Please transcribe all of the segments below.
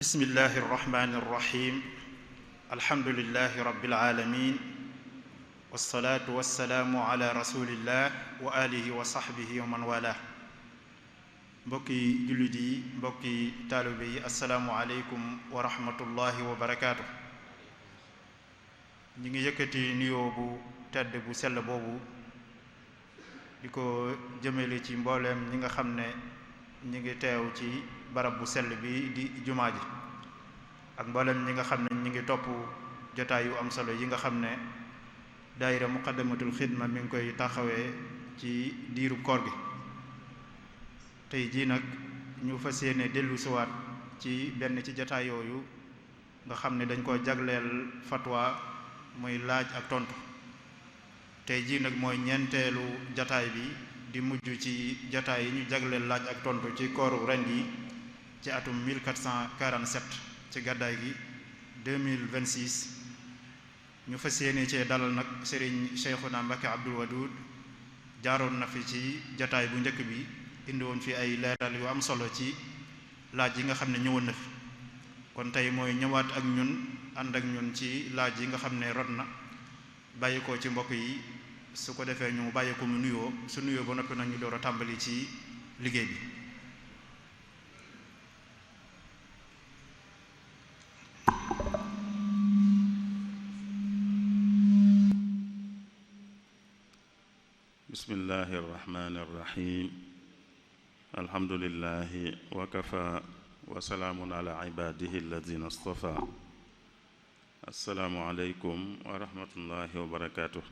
bismillahi irrahmani irrahim alhamdulilahi rabbil alamin wassalaatu wassalaamu ala rasulillah wa alihi wa sahbihi wa man wala mbokki jullit yi mbokki taalibe yi assalaamu aleykum wa rahmatullahi wa barakaatu. ñi ngi yëkkati nuyoo bu tedd bu sell boobu di ko jëmale ci mbooleem ñi nga xam ne ñi ngi teew ci barab bu sell bi di jumaa ji ak mboolem ñi nga xam ne ñi ngi topp jotaay yu am solo yi nga xam ne daayira muqaddamatul xidma mi ngi koy taxawee ci diiru koor gi. tey jii nag ñu fas yéene dellu siwaat ci benn ci jotaay yooyu nga xam ne dañ ko jagleel fatwa muy laaj ak tontu. tey jii nag mooy ñeenteelu jotaay bi di mujj ci jotaay yi ñu jagleel laaj ak tontu ci kooru ren yi ci atum 1447 ci gàddaay gi 2026 ñu fas yéene cee dalal nag Serigne Cheikhouna Mbacké Abdoul Wadoud jaaroon na fi ci jotaay bu njëkk bi indi woon fi ay leeral yu am solo ci laaj yi nga xam ne ñëwoon na fi. kon tey mooy ñëwaat ak ñun ànd ak ñun ci laaj yi nga xam ne rot na bàyyi ko ci mbokk yi su ko defee ñu bàyyi ko mu nuyoo su nuyoo ba noppi nag ñu door a tàmbali ci liggéey bi. bismillahi irrahmani irrahim alhamdulillahi wa kafa wa salaamun ala ibadihi alladina astafa assalaamu aleykum wa rahmatullahi wa barakaatu.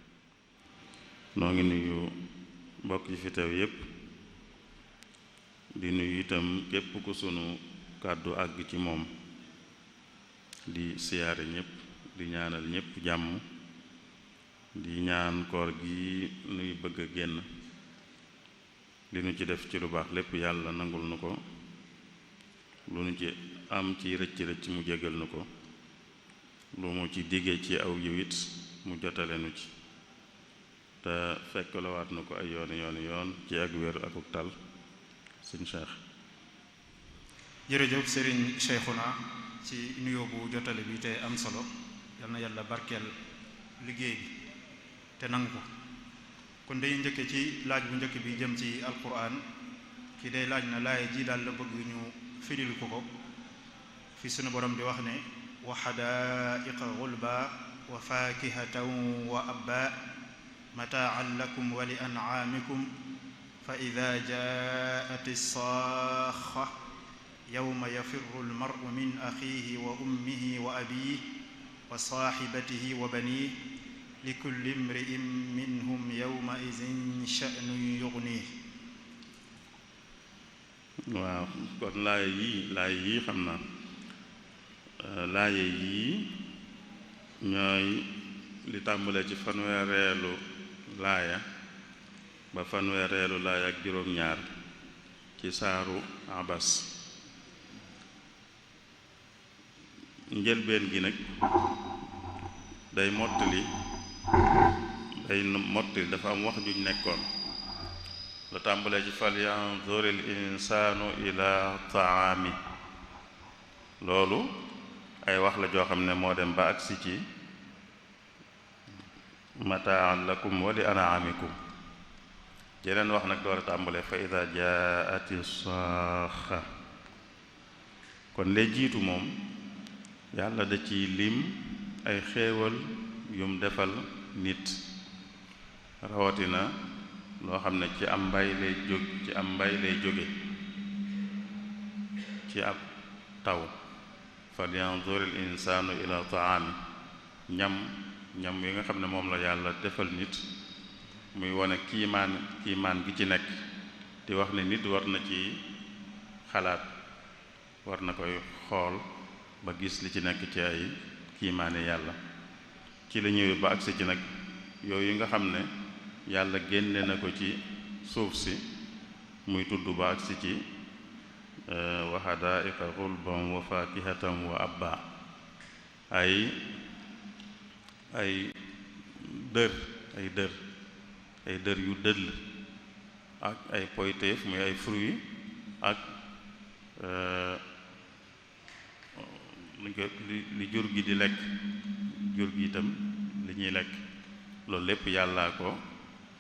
noo ngi nuyu mbokk yi fi teew yépp di nuyu itam képp ku sunu kàddu àgg ci moom di siyaare ñépp di ñaanal ñépp jàmm di ñaan koor gi nuy bëgg a génn li nu ci def ci lu baax lépp yàlla nangul nu ko lu nu ci am ci rëcc-rëcc mu jégal nu ko lu mu ci diggee ci aw yiwit mu jotale nu ci te fekk lawaat na ko ay yoon ci ak wér akuk tal sëñ Cheikh. jërëjëf Serigne Cheikhouna ci nuyoo bu jotale bi te am solo yal na yàlla barkeel liggéey bi te nangu ko. kon dañuy njëkke ci laaj bu njëkk bi jëm ci alquran ki day laaj na laay ji daal la bëgg ñu firil ko fi sunu borom di wax ne wa xadaaiqa gulba wa faakihatan wa abba mataan lakum wa li an'aamikum fa ida jaat as-saaxa yawma yafirru al-mar'u min axiihi wa ummihi wa abiihi wa saaxibatihi wa baniihi likulli imri'in minhum yawma idin sha'nun yughnihi. waaw kon laay yii xam naa laaye yii ñooy li tàmbalee ci fanweereelu laaya ba fanweereelu laaya ak juróom-ñaar ci saaru abas. njëlbeen gi nag day mottali dafa am wax juñ nekkoon la tàmbalee ci fal yanzuril insaanu ila taami. loolu ay wax la joo xam ne moo dem ba agsi ci mataan lakum wa li an'aamikum. jeneen wax nag door a tàmbalee fa ida jaati saaxa. kon lee jiitu moom yàlla da ci lim ay xéewal yum defal nit rawatina loo xam ne ci am mbay lay jóge ci ab taw. fal yanzuril insaanu ila taami. ñam yi nga xam ne moom la yàlla defal nit muy wane kiimaan gi ci nekk di wax ne nit war na ci xalaat war na koy xool ba gis li ci nekk ci ay kiimaane yàlla. ci la ñëwee ba agsi ci nag yooyu nga xam ne yàlla génne na ko ci suuf si muy tudd ba agsi ci wa hadaa'iqa ghulban wa faakihatan wa abba. ay dër yu dëll ak ay poyteef muy ay fruits ak luñ ko li jur gi di lekk jur gi itam li ñuy lekk loolu lépp yàllaa ko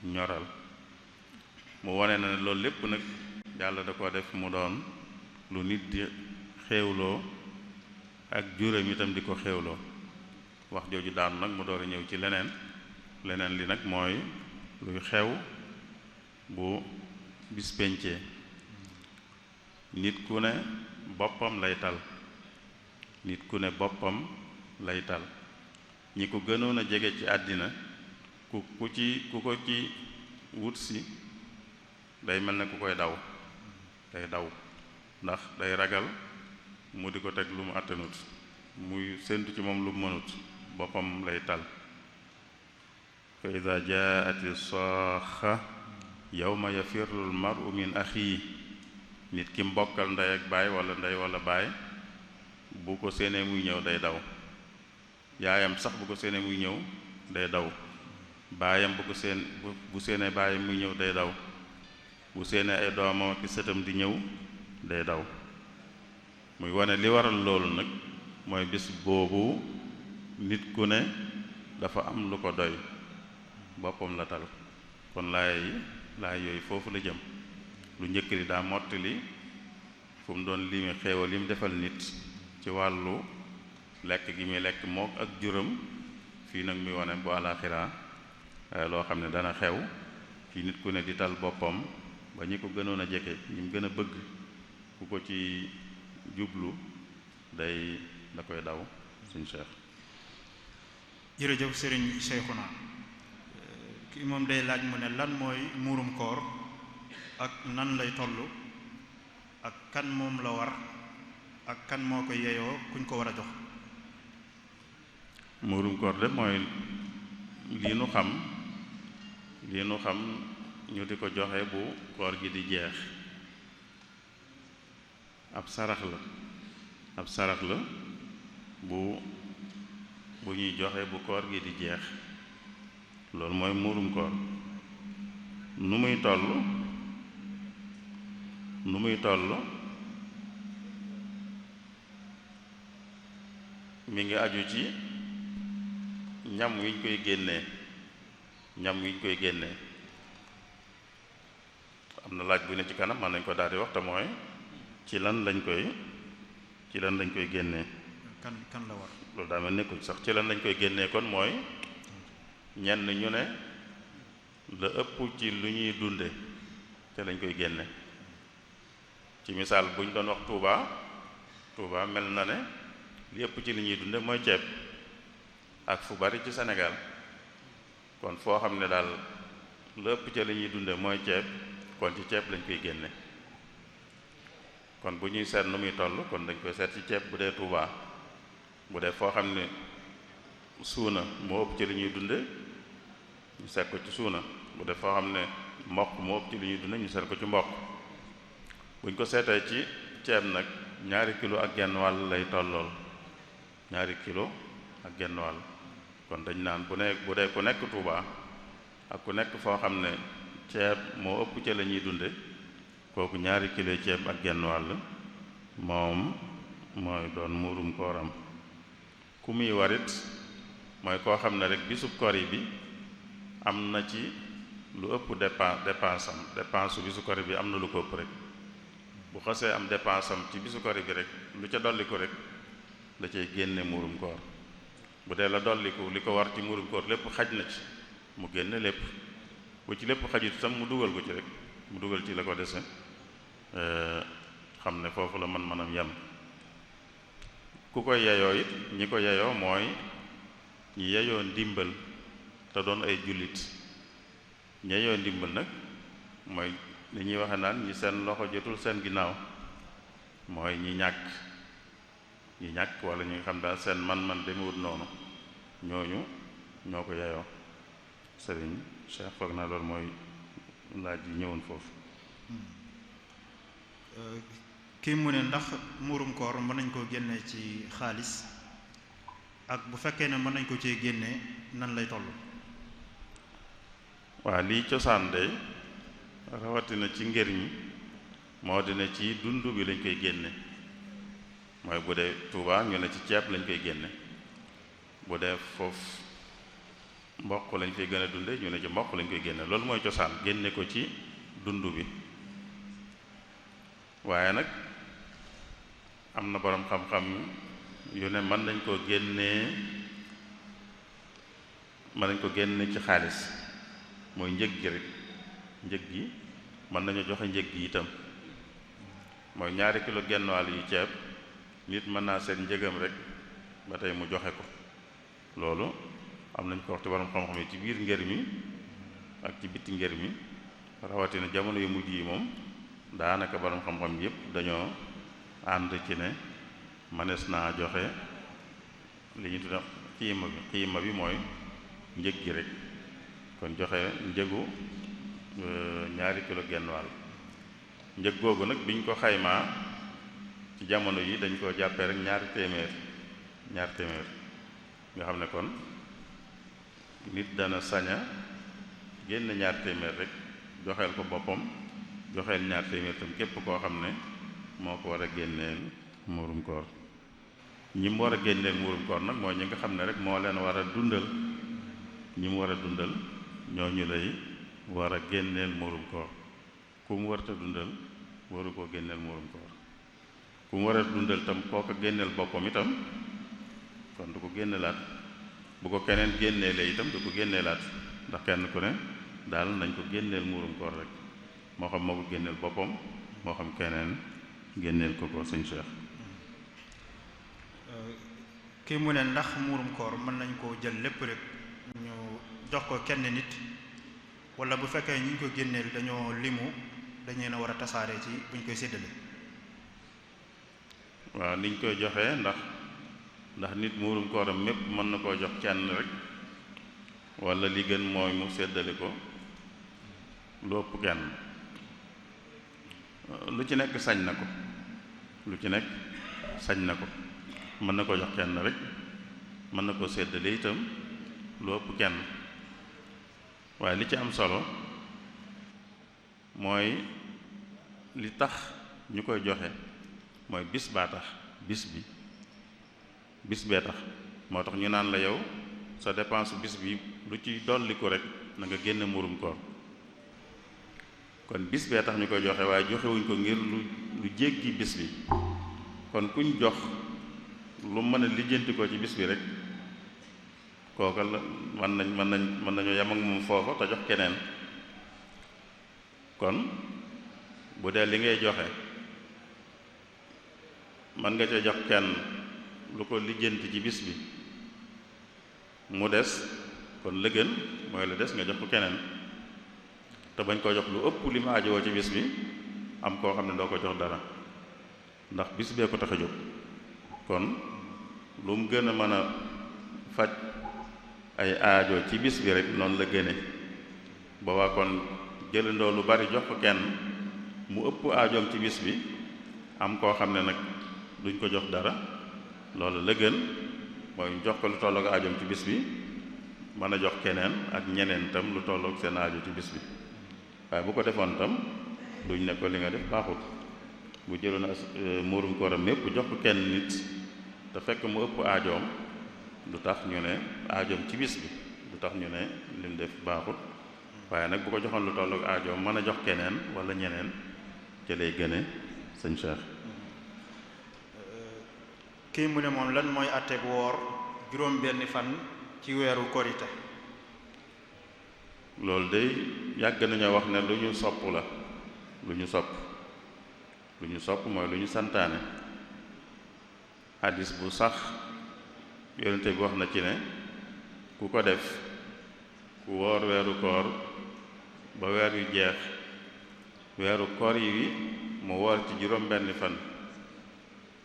ñoral mu wone na ne loolu lépp nag yàlla da ko def mu doon lu nit di xéewloo ak juram itam di ko xéewloo wax jooju daanu nag mu door a ñëw ci leneen li nag mooy luy xew bu bis pencee nit ku ne boppam lay tal nit ku ne boppam lay tal ñi ko gënoon a jege ci àddina ku ko ci wut si day mel ne ku koy daw day daw ndax day ragal mu di ko teg lu mu àttanut muy séntu ci moom lu mu mënut boppam lay tal fa ida jaati saaxa yawma yafirru al mar'u min axii nit ki mbokkal ndey ak baay wala ndey wala baay bu ko séenee muy ñëw day daw yaayam sax bu ko séenee muy ñëw day daw baayam bu séenee baayam muy ñëw day daw bu séenee ay doomam ak sëtam di ñëw day daw muy wane li waral loolu nag mooy bis boobu nit ku ne dafa am lu ko doy boppam la tal kon laay yooyu foofu la jëm lu njëkk li daa mottali fu mu doon limi xéewal yi mu defal nit ci wàllu lekk gi muy lekk mook ak juram fii nag muy wane bu àlaxira loo xam ne dana xew ci nit ku ne di tal boppam ba ñi ko gënoon a jege ñi mu gën a bëgg ku ko ci jublu da koy daw suñ Cheikh. jërëjëf Serigne Cheikhouna ki moom day laaj mu ne lan mooy muurum koor ak nan lay toll ak kan moom la war ak kan moo ko yeyoo kuñ ko war a jox. muurum koor de mooy lii nu xam ñu di ko joxe bu koor gi di jeex ab sarax la bu ñuy joxe bu koor gi di jeex loolu mooy muurum koor nu muy toll mi ngi aju ci ñam wiñ koy génnee am na laaj bu ne ci kanam mën nañ ko daal di wax te mooy ci lan lañ koy génnee kan la war loolu daa mel nekkul sax ci lan lañ koy génnee kon mooy ñenn ñu ne la ëpp ci lu ñuy dunde te lañ koy génne ci misaal bu ñu doon wax Touba mel na ne li ëpp ci li ñuy dunde mooy ceeb ak fu bari ci Sénégal kon foo xam ne daal la ëpp ci li ñuy dunde mooy ceeb kon ci ceeb lañ koy génne kon bu ñuy seet nu muy toll kon dañ koy seet ci ceeb bu dee Touba bu dee foo xam ne suuna moo ëpp ci li ñuy dunde ñu seet ko ci suuna bu dee foo xam ne mboq moo ëpp ci li ñuy dunde ñu seet ko ci mboq buñ ko seetee ci ceeb nag 2 kilo ak genn wàll lay tollool 2 kilo ak genn wàll kon dañ naan bu dee ku nekk Touba ak ku nekk foo xam ne ceeb moo ëpp ci la ñuy dunde kooku 2 kilo ceeb ak genn wàll moom mooy doon muurum kooram ku muy warit mooy koo xam ne rek bisub kori bi am na ci lu ëpp dépense su bisu kori bi am na lu ko ëpp rek bu xasee am dépense am ci bisu kori bi rek lu ca dolli ko rek da cay génne muurum koor bu dee la dolliku li ko war ci muurum koor lépp xaj na ci mu génne lépp bu ci lépp xajut sam mu dugal ko ci rek mu dugal ci la ko dese xam ne foofu la manam yam ku koy yeyoo it ñi ko yeyoo mooy ñi yeyoo ndimbal te doon ay jullit ñi yeyoo ndimbal nag mooy li ñuy waxe naan ñi seen loxo jotul seen ginnaaw mooy ñi ñàkk wala ñi nga xam daal seen man demewut noonu ñooñu ñoo ko yeyoo sëriñ Cheikh foog naa loolu mooy laaj yi ñëwoon foofu. kii mu ne ndax muurum koor mën nañ koo génne ci xaalis ak bu fekkee ne mën nañ ko cee génne nan lay toll. waa lii cosaan de rawatina ci ngër ñi moo dina ci dund bi lañ koy génne mooy bu dee Tuuba ñu ne ci ceeb lañ koy génne, bu dee foofu mboq lañ koy gën a dunde ñu ne ci mboq lañ koy génne. Loolu mooy cosaan, génne ko ci dund bi. waaye nag am na boroom xam-xam yu ne mën nañ ko génne ci xaalis, mooy njëg gi rek. njëg gi mën nañu joxe njëg gi itam, mooy 2 kilo genn wàll yu ceeb nit mën naa seet njëgam rek ba tey mu joxe ko. loolu am nañ ko wax ci borom xam-xam yi ci biir ngër mi ak ci bitti ngër mi, rawatina jamono yu mujj yi moom daanaka borom xam-xam yépp dañoo ànd ci ne mënees naa joxe li ñu tudde xiima bi mooy njëg gi rek. kon joxe njëgu 2 kilo genn wàll. njëg googu nag biñ ko xaymaa ci jamono yi dañ koo jàppee rek 2 téeméer nga xam ne kon nit dana saña génn 2 téeméer rek joxeel ko boppam, joxeel 2 téeméer tam képp koo xam ne moo ko war a génneel muurum koor. ñi mu war a génneel muurum koor nag mooy ñi nga xam ne rek moo leen war a dundal. ñi mu war a dundal ñooñu lay war a génneel muurum koor. ku mu warta dundal waru koo génneel muurum koor. ku mu war a dundal tam kooka génneel boppam itam kon du ko génnelaat. bu ko keneen génneelee itam du ko génneelaat, ndax kenn ku ne daal nañ ko génneel muurum koor rek, moo xam moo ko génneel boppam moo xam keneen génneel ko sëñ Cheikh. kii mu ne ndax muurum koor mën nañ koo jël lépp rek ñu jox ko kenn nit, wala bu fekkee ñi ñu ko génneel dañoo limu dañu leen a war a tasaare ci buñ koy séddale. waaw niñ koy joxee ndax nit muurum kooram mépp mën na koo jox kenn rek, wala li gën mooy mu séddale ko lu ëpp kenn. lu ci nekk sañ na ko, mën na koo jox kenn rek, mën na koo séddale itam lu ëpp kenn. waaye li ci am solo mooy li tax ñu koy joxe mooy bis baa tax, bis bee tax. moo tax ñu naan la yow sa dépense bis bi lu ci dolliku rek na nga génne muurum koor. kon bis bee tax ñu koy joxe, waaye joxewuñ ko ngir lu jéggi bis bi. kon kuñ jox lu mën a lijjanti ko ci bis bi rek kooka la mën nañoo yem ak moom foofa te jox keneen. kon bu dee li ngay joxe mën nga ca jox kenn lu ko lijjanti ci bis bi mu des, kon la gën mooy la des nga jox ko keneen, te bañ koo jox lu ëpp li mu aajowoo ci bis bi, am koo xam ne doo ko jox dara ndax bis bee ko tax a jóg. kon lu mu gën a mën a faj ay aajo ci bis bi rek noonu la gëne. boobaa kon jëlandoo lu bari jox ko kenn mu ëpp aajoom ci bis bi, am koo xam ne nag duñ ko jox dara, loolu la gën mooy jox ko lu tollook aajoom ci bis bi, mën a jox keneen ak ñeneen tam lu tollook seen aajo ci bis bi. waaye bu ko defoon tam duñ ne ko li nga def baaxut. bu jëloon muurum kooram mépp jox ko kenn nit te fekk mu ëpp aajoom, du tax ñu ne aajoom ci bis bi, du tax ñu ne lim def baaxut. waaye nag bu ko joxoon lu tollook aajoom mën a jox keneen wala ñeneen ca lay gëne. sëñ Cheikh. kii mu ne moom lan mooy àtteeg woor juróom benni fan ci weeru korite. loolu day yàgg nañoo wax ne lu ñu sopp la, lu ñu sopp mooy lu ñu santaane. hadis bu sax yonente bi wax na ci ne ku ko def, ku woor weeru koor ba weer yu jeex, weeru koor yi mu woor ci juróom benni fan,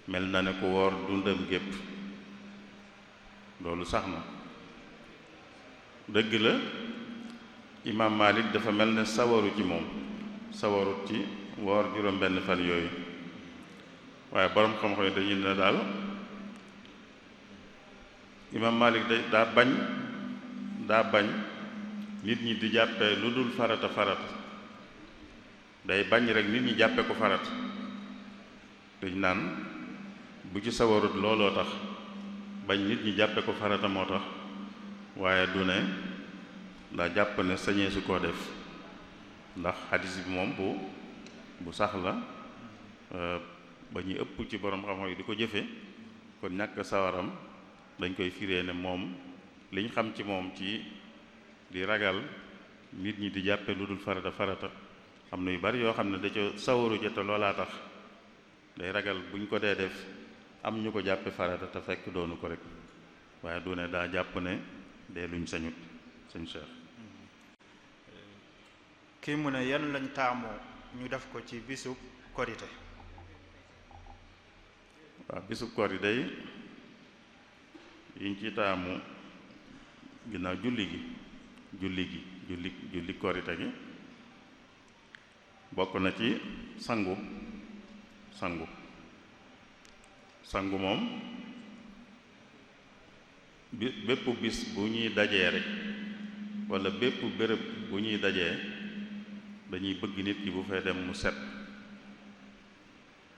mel na ne ku woor dundam gépp. loolu sax na. dëgg la imaam Malik dafa mel ne sawaru ci moom, sawarut ci woor juróom benn fan yooyu, waaye borom xam-xam yi dañu ne daal imaam Malik daa bañ nit ñi di jàppee lu dul farata day bañ rek nit ñi jàppe ko farata. dañ naan bu ci sawarut looloo tax bañ nit ñi jàppe ko farata moo tax waaye du ne daa jàpp ne sañee su koo def ndax xadis bi moom bu sax la ba ñuy ëpp ci borom xam-xam yi di ko jëfe kon ñàkk sawaram dañ koy firee ne moom liñ xam ci moom ci di ragal nit ñi di jàppe lu dul farata xam na yu bari yoo xam ne da ca sawaru ja te loolaa tax day ragal buñ ko dee def am ñu ko jàppe farata te fekk doonu ko rek waaye du ne daa jàpp ne dee luñ sañut sëñ Cheikh. kii mu ne yan lañ taamoo ñu def ko ci bisub korite. waaw bisub korite day yiñ ci taamu ginnaaw julli korite gi bokk na ci sangu moom bépp bis bu ñuy dajee rek walla bépp béréb bu ñuy dajee dañuy bëgg nit ki bu fay dem mu set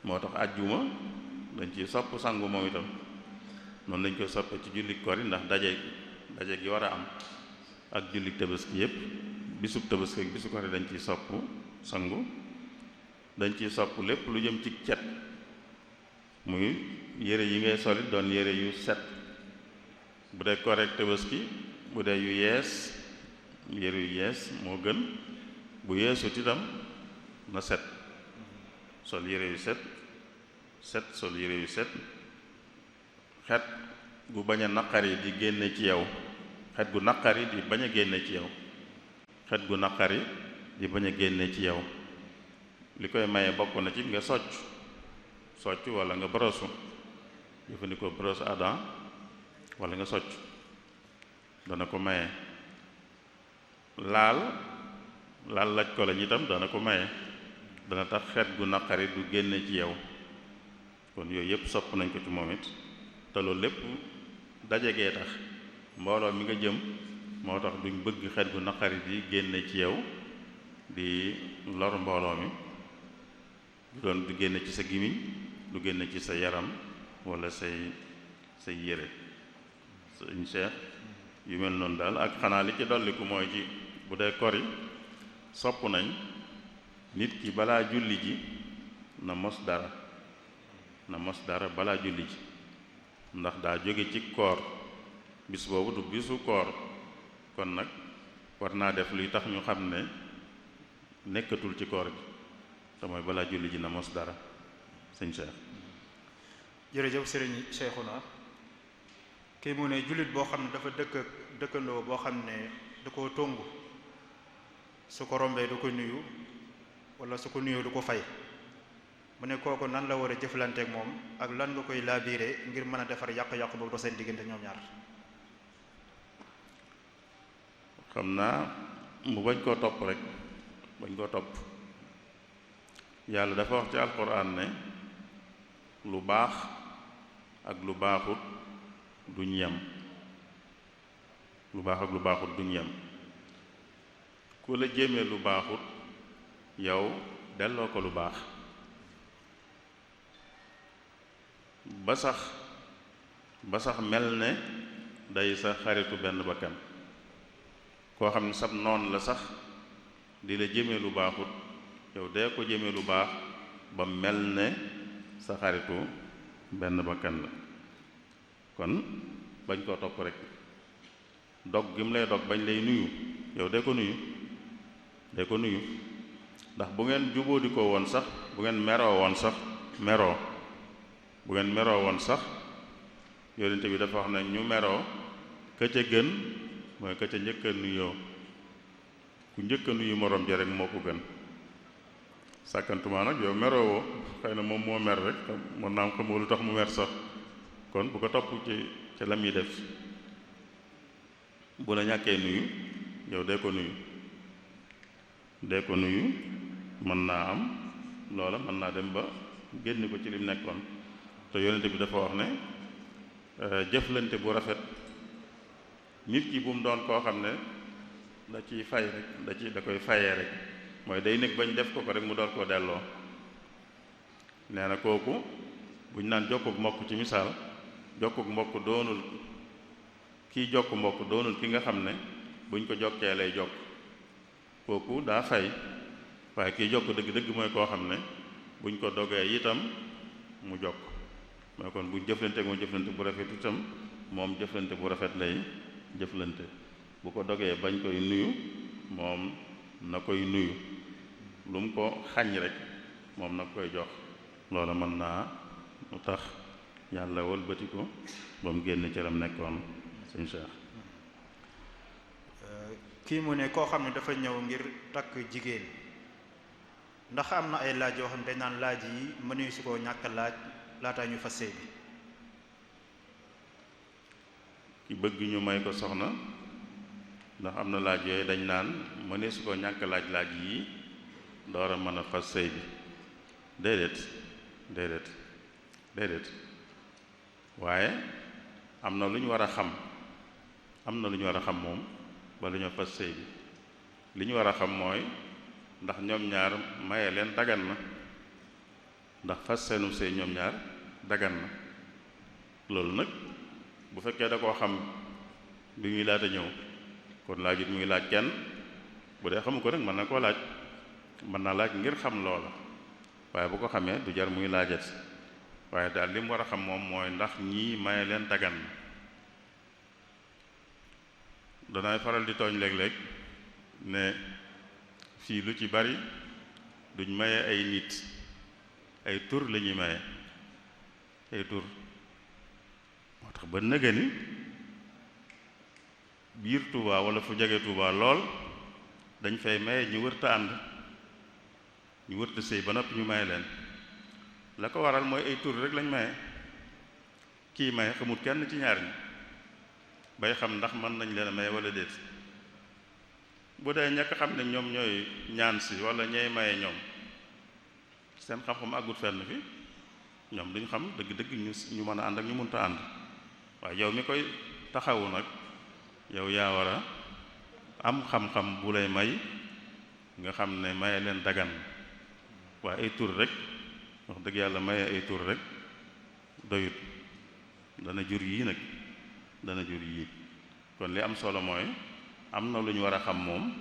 moo tax àjjuma dañ ciy sopp sangu moom itam noonu lañ koy soppe ci julli kori ndax daje gi war a am ak julli tabaski yépp bisub tabaski ak bisu kori dañ ciy sopp sangu dañ ciy sopp lépp lu jëm ci cet muy yére yi ngay solit doon yére yu set bu dee korek tabaski bu dee yu yees yére yu yees moo gën bu yeesut itam na set sol yére yu set sol yére yu set xet gu bañ a naqari di génne ci yow xet gu naqari di bañ a génne ci yow xet gu naqari di bañ a génne ci yow li koy maye bokk na ci nga socc walla nga brosu jëfandikoo brosse à dents walla nga socc dana ko maye laal laj ko lañ itam dana ko maye dana tax xet gu naqari du génne ci yow kon yooyu yëpp sopp nañ ko ci moom it te loolu lépp dajegee tax mbooloo mi nga jëm moo tax duñ bëgg xet gu naqari di génne ci yow di lor mbooloo mi du doon du génne ci sa gimiñ du génne ci sa yaram walla say yére sëñ Cheikh yu mel noonu daal ak xanaa li ci dolliku mooy ci bu dee kori sopp nañ nit ki balaa julli ji na mos dara balaa julli ji ndax daa jóge ci koor bis boobu du bisu koor kon nag war naa def luy tax ñu xam ne nekkatul ci koor gi te mooy balaa julli ji na mos dara sëñ Cheikh. jërëjëf sëriñ Cheikhouna kii mu ne jullit boo xam ne dafa dëkkandoo boo xam ne da koo tongu su ko rombee du ko nuyu wala su ko nuyoo du ko fay mu ne kooku nan la war a jëflanteek moom ak lan nga koy laabiire ngir mën a defar yàq-yàq boobu dox seen diggante ñoom ñaar. xam naa mu bañ koo topp rek bañ koo topp yàlla dafa wax ci alxuraan ne lu baax ak lu baaxut duñ yem lu baax ak lu baaxut duñ yem ku la jéemee lu baaxut yow delloo ko lu baax ba sax mel ne day sa xaritu benn bakkan koo xam ne sab noon la sax di la jéemee lu baaxut yow dee ko jéemee lu baax ba mel ne sa xaritu benn bakkan la kon bañ koo topp rek dog gi mu lay dog bañ lay nuyu yow dee ko nuyu ndax bu ngeen jubóo di ko woon sax bu ngeen meroo woon sax yonent bi dafa wax ne ñu meroo ka ca gën mooy ka ca njëkk a nuyoo ku njëkk a nuyu morom ja rek moo ko gën sàkkantuma nag yow meroo woo xëy na moom moo mer rek mën naa am xamoo lu tax mu mer sax kon bu ko topp ci la muy def bu la ñàkkee nuyu yow dee ko nuyu mën naa am loola mën naa dem ba génn ko ci lim nekkoon te yonente bi dafa wax ne jëflante bu rafet nit ki bu mu doon koo xam ne da ciy fay rek da koy fayee rek mooy day nekk bañ def ko rek mu door koo delloo nee na kooku buñ naan jokkuk mbokk ci misaal jokkuk mbokk doonul kiy jokk mbokk doonul ki nga xam ne buñ ko jokkee lay jokk kooku daa fay waaye kiy jokk dëgg-dëgg mooy koo xam ne buñ ko dogee itam mu jokk mooy kon buñ jëflante ak moom jëflante bu rafet itam moom jëflante bu rafet lay jëflante bu ko dogee bañ koy nuyu moom na koy nuyu lu mu ko xañ rek moom na koy jox loola mën naa mu tax yàlla wëlbati ko ba mu génn ci lam nekkoon sëñ Cheikh. kii mu ne koo xam ne dafa ñëw ngir takk jigéen ndax am na ay laaj yoo xam ne dañ naan laaj yi mënuñu si koo ñàkk laaj laataa ñu fas sëy bi. ki bëgg ñu may ko soxna ndax am na laaj yooyu dañ naan mënee su ko ñàkk laaj yi door a mën a fas sëy bi déedéet waaye am na lu ñu war a xam moom ba lu ñu fas sëy bi li ñu war a xam mooy ndax ñoom ñaar maye leen dagan na ndax fas seenu sëy ñoom ñaar dagan na loolu nag bu fekkee da koo xam bi muy laata ñëw kon laajut muy laaj kenn bu dee xamu ko rek mën na koo laaj mën naa laaj ngir xam loola waaye bu ko xamee du jar muy laajat waaye daal li mu war a xam moom mooy ndax ñii maye leen dagan na danaay faral di tooñ léeg-léeg ne fii lu ci bari duñ maye ay nit ay tur la ñuy maye ay tur moo tax ba nëga ni biir Touba wala fu jege Touba lool dañ fay maye ñu wërta ànd ñu wërta sëy ba noppi ñu maye leen la ko waral mooy ay tur rek lañ maye kii maye xamut kenn ci ñaar ñi bay xam ndax mën nañ leen a maye wala déet bu dee ñàkk xam ne ñoom ñooy ñaan si wala ñooy maye ñoom seen xam-xam àggut fenn fi ñoom duñ xam dëgg-dëgg ñu mën a ànd ak ñu mënta ànd waaye yow mi koy taxawu nag yow yaa war a am xam-xam bu lay may nga xam ne maye leen dagan waaye ay tur rek wax dëgg yàlla maye ay tur rek doyut dana jur yii nag dana jur yii kon li am solo mooy am na lu ñu war a xam moom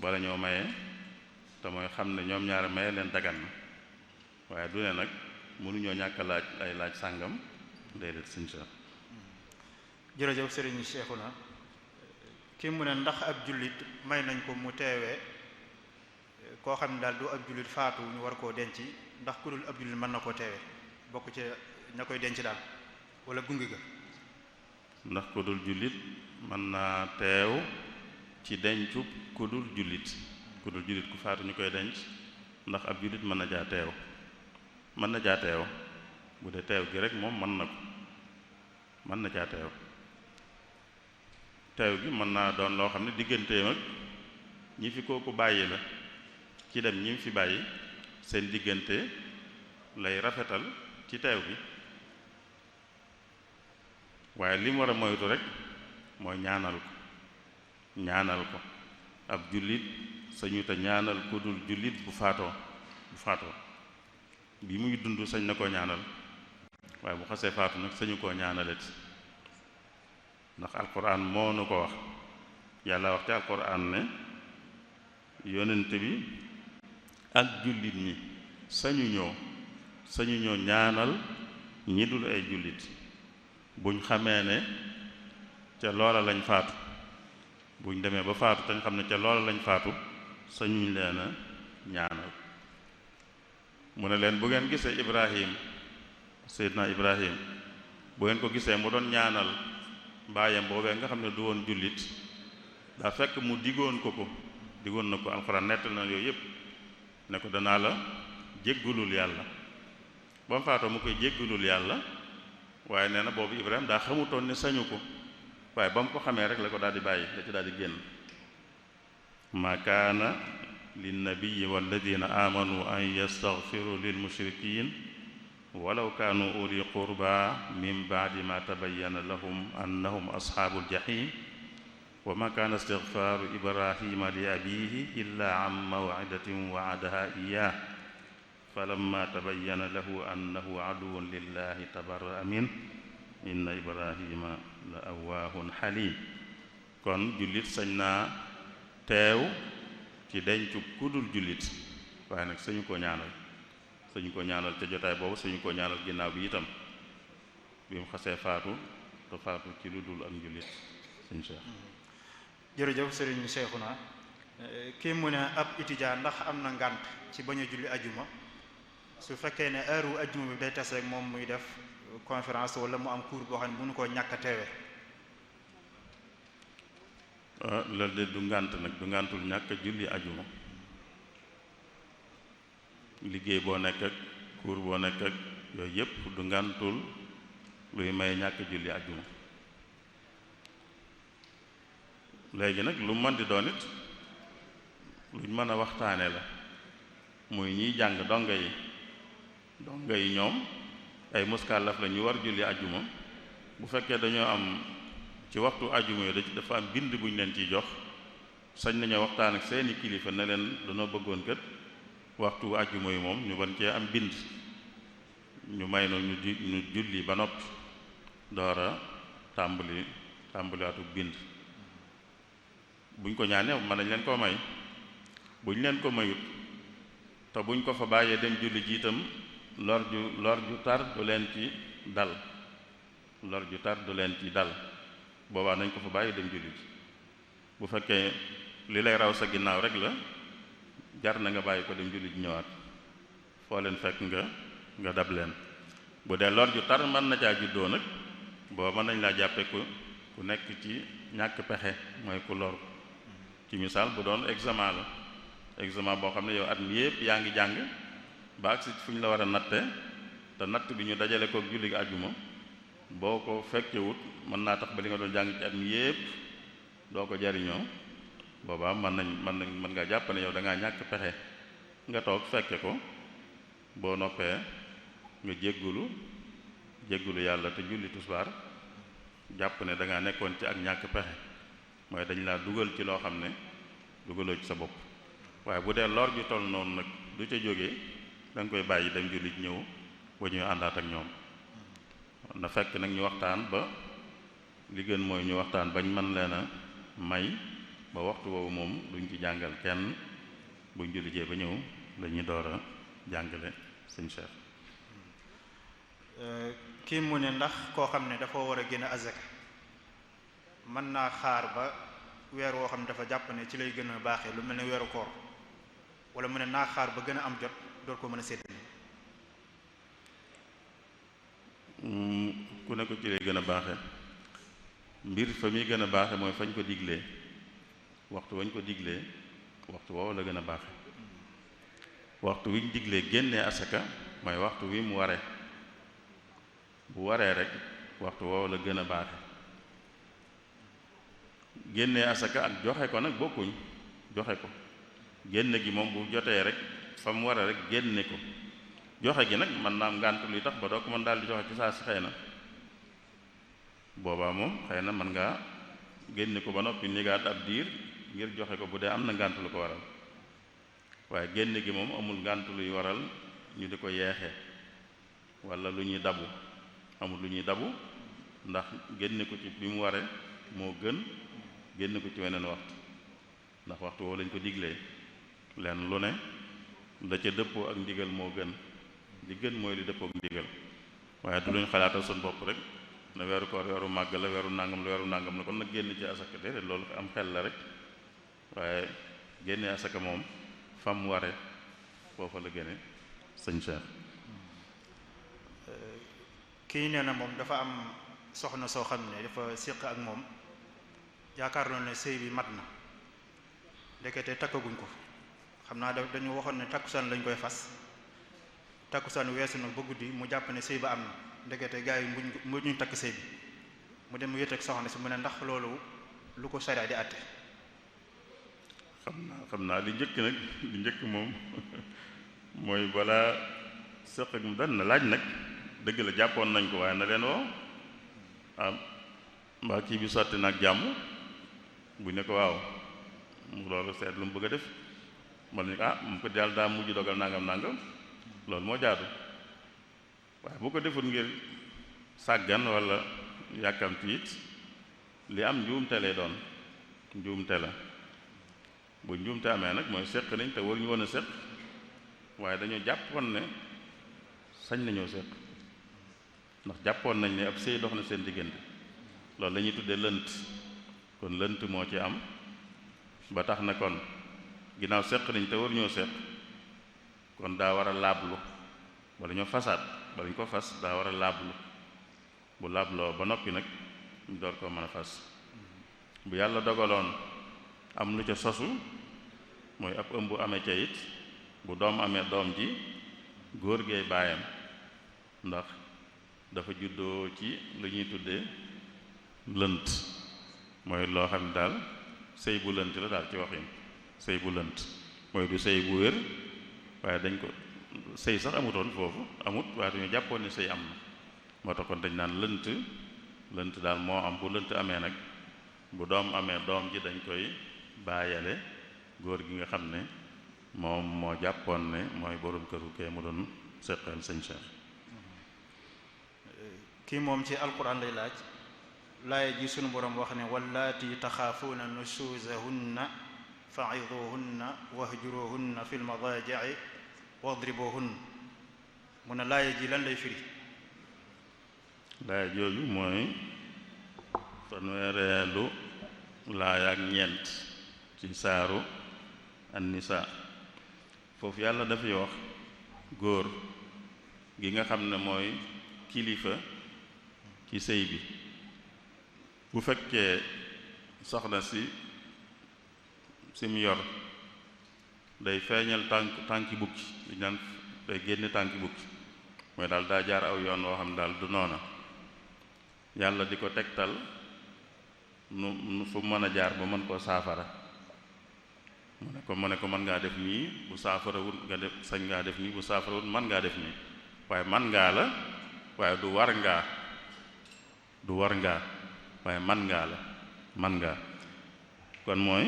bala ñoo maye te mooy xam ne ñoom ñaar maye leen dagan na waaye du ne nag mënuñoo ñàkk laaj ay laaj sàngam déedéet sëñ Cheikh. jërëjëf Serigne Cheikhouna kii mu ne ndax ab jullit may nañ ko mu teewee koo xam ne daal du ab jullit faatu ñu war koo denc ndax ku dul ab jullit mën na koo teewee bokk ci ña koy denc daal wala gunge ga. ndax ku dul jullit mën naa teew ci dencu ku dul jullit ku faatu ñu koy denc ndax ab jullit mën na jaa teew bu dee teew gi rek moom mën na caa teew gi mën naa doon loo xam ne digganteem ak ñi fi kooku bàyyi la ci dem ñi fi bàyyi seen diggante lay rafetal ci teew gi waaye li mu war a moytu rek mooy ñaanal ko ab jullit sañu te ñaanal ku dul jullit bu faatoo bi muy dund sañ na koo ñaanal waaye bu xasee faatu nag sañu koo ñaanalet ndax alquran moo nu ko wax yàlla wax ci alquran ne yonent bi ak jullit ñi sañu ñoo ñaanal ñi dul ay jullit buñ xamee ne ca loola lañ faatu buñ demee ba faatu te nga xam ne ca loola lañ faatu sañuñ leen a ñaanal mu ne leen bu ngeen gisee Seydina Ibrahim bu ngeen ko gisee mu doon ñaanal baayam boobee nga xam ne du woon jullit daa fekk mu digoon na ko alxuraan nettal na yooyu yëpp ne ko danaa la jéggulul yàlla ba mu faatoo mu koy jéggulul yàlla waaye nee na boobu Ibrahima daa xamutoon ne sañu ko waaye ba mu ko xamee rek la ko daal di bàyyi la ci daal di génn ma kaana linnabiyi walladina amanu an yastaghfiru lil mushrikin walaw kaanu uli qurba min baadi ma tabayyana lahum annahum ashaabul jahim wa ma kaana istighfaaru ibrahima li abihi illa an maw'idatin wa'adaha iyyah falamma tabayyana lahu annahu aduwwun lillahi tabarra'a min inna ibrahima la awwaahun halim. kon jullit sañ naa teew ci dencu kudul jullit, waaye nag sañu ko ñaanal ca jotaay boobu, sañu ko ñaanal ginnaaw bi itam bi mu xasee faatu te faatu ci lu dul ak njullit. sëñ Cheikh. jërëjëf sëriñ Cheikhouna. kii mu ne ab étudiant ndax am na ngànt ci bañ a julli ajuma su fekkee ne heure wu ajuma bi day tas rek moom muy def conférence wala mu am cours boo xam ne mënu koo ñàkk a teewe. loolu de du ngànt nag, du ngàntul ñàkk a julli ajuma. liggéey boo nekk ak cours boo nekk ak yooyu yépp du ngàntul luy may ñàkk julli ajuma. léegi nag lu mën di doon it luñ mën a waxtaane la, muy ñiy jàng donga yi ñoom ay muskàllaf la ñu war julli ajuma. bu fekkee dañoo am ci waxtu ajuma yi dafa am bind buñ leen ciy jox, sañ nañoo waxtaan ak seeni kilifa ne leen dañoo bëggoon kët waxtu ajuma yi moom ñu ban cee am bind, ñu may no ñu julli ba noppi doora tàmbaliwaatu bind. buñ ko ñaanee mën nañ leen koo may, buñ leen ko mayut te buñ ko fa bàyyee dem julli ji itam lor ju tar du leen ci dal, boobaa nañ ko fa bàyyi dem julli ji. bu fekkee li lay raw sa ginnaaw rek la, jar na nga bàyyi ko dem julli ji ñëwaat, foo leen fekk nga dab leen. bu dee lor ju tar mën na caa juddoo nag, booba mën nañ laa jàppe ku nekk ci ñàkk pexe, mooy ku lor. ci misaal bu doon examen boo xam ne yow at mi yépp yaa ngi jàng ba agsi fu ñu la war a natte, te natt bi ñu dajale ko julli ajuma, boo ko fekkewut mën naa tax ba li nga doon jàng ci at mi yépp doo ko jariñoo. boobaa mën nga jàpp ne yow da ngaa ñàkk pexe, nga toog fekke ko, boo noppee nga jéggulu yàlla te julli tusbaar, jàpp ne da ngaa nekkoon ci ak ñàkk pexe, mooy dañ laa dugal ci loo xam ne dugaloo ci sa bopp. waaye bu dee lor ju toll noonu nag du ca jógee, da nga koy bàyyi dem julli ñëw ba ñuy àndaat ak ñoom. na fekk nag ñu waxtaan ba li gën mooy ñu waxtaan bañ mën leen a may ba waxtu woowu moom duñ ci jàngal kenn, buñ julli jee ba ñëw la ñuy door a jàngale. sëñ Cheikh. kii mu ne ndax koo xam ne dafa war a génn azaka mën naa xaar ba weer woo xam ne dafa jàpp ne ci lay gën a baaxee, lu mel ne weeru koor, wala mu ne naa xaar ba gën a am jot door ko mën a séddale. ku ne ko ci lay gën a baaxe, mbir fa muy gën a baaxe mooy fañ ko diglee, waxtu wañ ko diglee waxtu woowu la gën a baaxe. waxtu wiñ diglee génnee asaka mooy waxtu wi mu waree, bu waree rek waxtu woowu la gën a baaxe. génnee asaka ak joxe ko nag bokkuñ. joxe ko génne gi moom bu jotee rek fa mu waree rek génne ko. joxe gi nag mën naa am ngànt luy tax ba doo ko mën daal di joxe ci saa si, xëy na boobaa moom xëy na mën ngaa génne ko ba noppi nigaat ab diir ngir joxe ko bu dee am na ngànt lu ko waral. waaye génne gi moom amul ngànt luy waral ñu di ko yeexee wala lu ñuy dabu, amul lu ñuy dabu, ndax génne ko ci bi mu waree moo gën génne ko ci weneen waxtu, ndax waxtu woo lañ ko diglee. leen lu ne la ca dëppoo ak ndigal moo gën, li gën mooy li dëppoo ak ndigal, waaye du luñ xalaatal suñ bopp rek ne weeru koor weeru màgg la, weeru nàngam la kon nag génn ci asaka déedéet, loolu am xel la rek. waaye génne asaka moom fam ware foofa la génne. sëñ Cheikh. kii nee na moom dafa am soxna soo xam ne dafa séq ak moom, yaakaar naa ne sëy bi mat na, ndekete takkaguñ ko. xam naa dañu waxoon ne takkusaan lañ koy fas, takkusaan weesu na ba guddi mu jàpp ne sëy ba am na, ndekete gars yi mbuñ takk sëy bi, mu dem wéet ak soxna si, mu ne ndax loolu lu ko sariya di àtte. xam naa li njëkk moom mooy balaa sëq ak mu dan na laaj nag, dëgg la jàppoon nañ ko, waaye na leen woo mbaa kii bi sotti nag jàmm, bu ne ko waaw mu loolu seet lu mu bëgg a def, man ni mu ko daal daa mujj dogal nangam loolu moo jaadu waaye bu ko deful ngir sàggan walla yàkkamti it li am njuumte lay doon njuumte la bu njuumte amee nag mooy séq nañ te waruñu woon a séq waaye dañoo jàppoon ne sañ nañoo séq ndax jàppoon nañ ne ab sëy dox na seen diggante loolu la ñuy tuddee lënt kon lënt moo ci am ba tax na kon ginnaaw séq nañ te waruñoo séq kon daa war a laablu wala ñoo fasaat bala ñu ko fas daa war a laablu bu laabloo ba noppi nag ñu door koo mën a fas bu yàlla dogaloon am lu ca sosu mooy ab ëmb amee ca it bu doom amee doom ji góor geey baayam ndax dafa juddoo ci lu ñuy tuddee lënt mooy loo xam ne daal sëy bu lënt la daal ci waxin sëy bu lënt mooy du sëy bu wér waaye dañ ko sëy sax amutoon foofu amut waaye dañu jàppoon ne sëy am na moo tax kon dañ naan lënt daal moo am bu lënt amee nag bu doom amee doom ji dañ koy bàyyale góor gi nga xam ne moom moo jàppoon ne mooy borom këru kee mu doon seqal sëñ Cheikh. kii moom ci alquran lay laaj laaya ji sunu borom wax ne wallaati taxaafuuna nushuzahunna fa'iduhunna wahjuruhunna fil madaaji'i wadribuhunna mu ne laaya ji lan lay firi. laaya jooju mooy fanweereelu laaya ak ñeent ci saaru an-nisaa foofu yàlla dafay wax góor gi nga xam ne mooy kilifa ci sëy bi bu fekkee soxna si mu yor day feeñal tànki bukki di naan day génne tànki bukki mooy daal daa jaar aw yoon woo xam daal du noona yàlla di ko tegtal nu fu mën a jaar ba mën koo saafara mu ne ko mën ngaa def nii bu saafarawut nga def sañ ngaa def nii bu saafarawut mën ngaa def nii waaye man ngaa la waaye du war ngaa waaye man ngaa la man ngaa kon mooy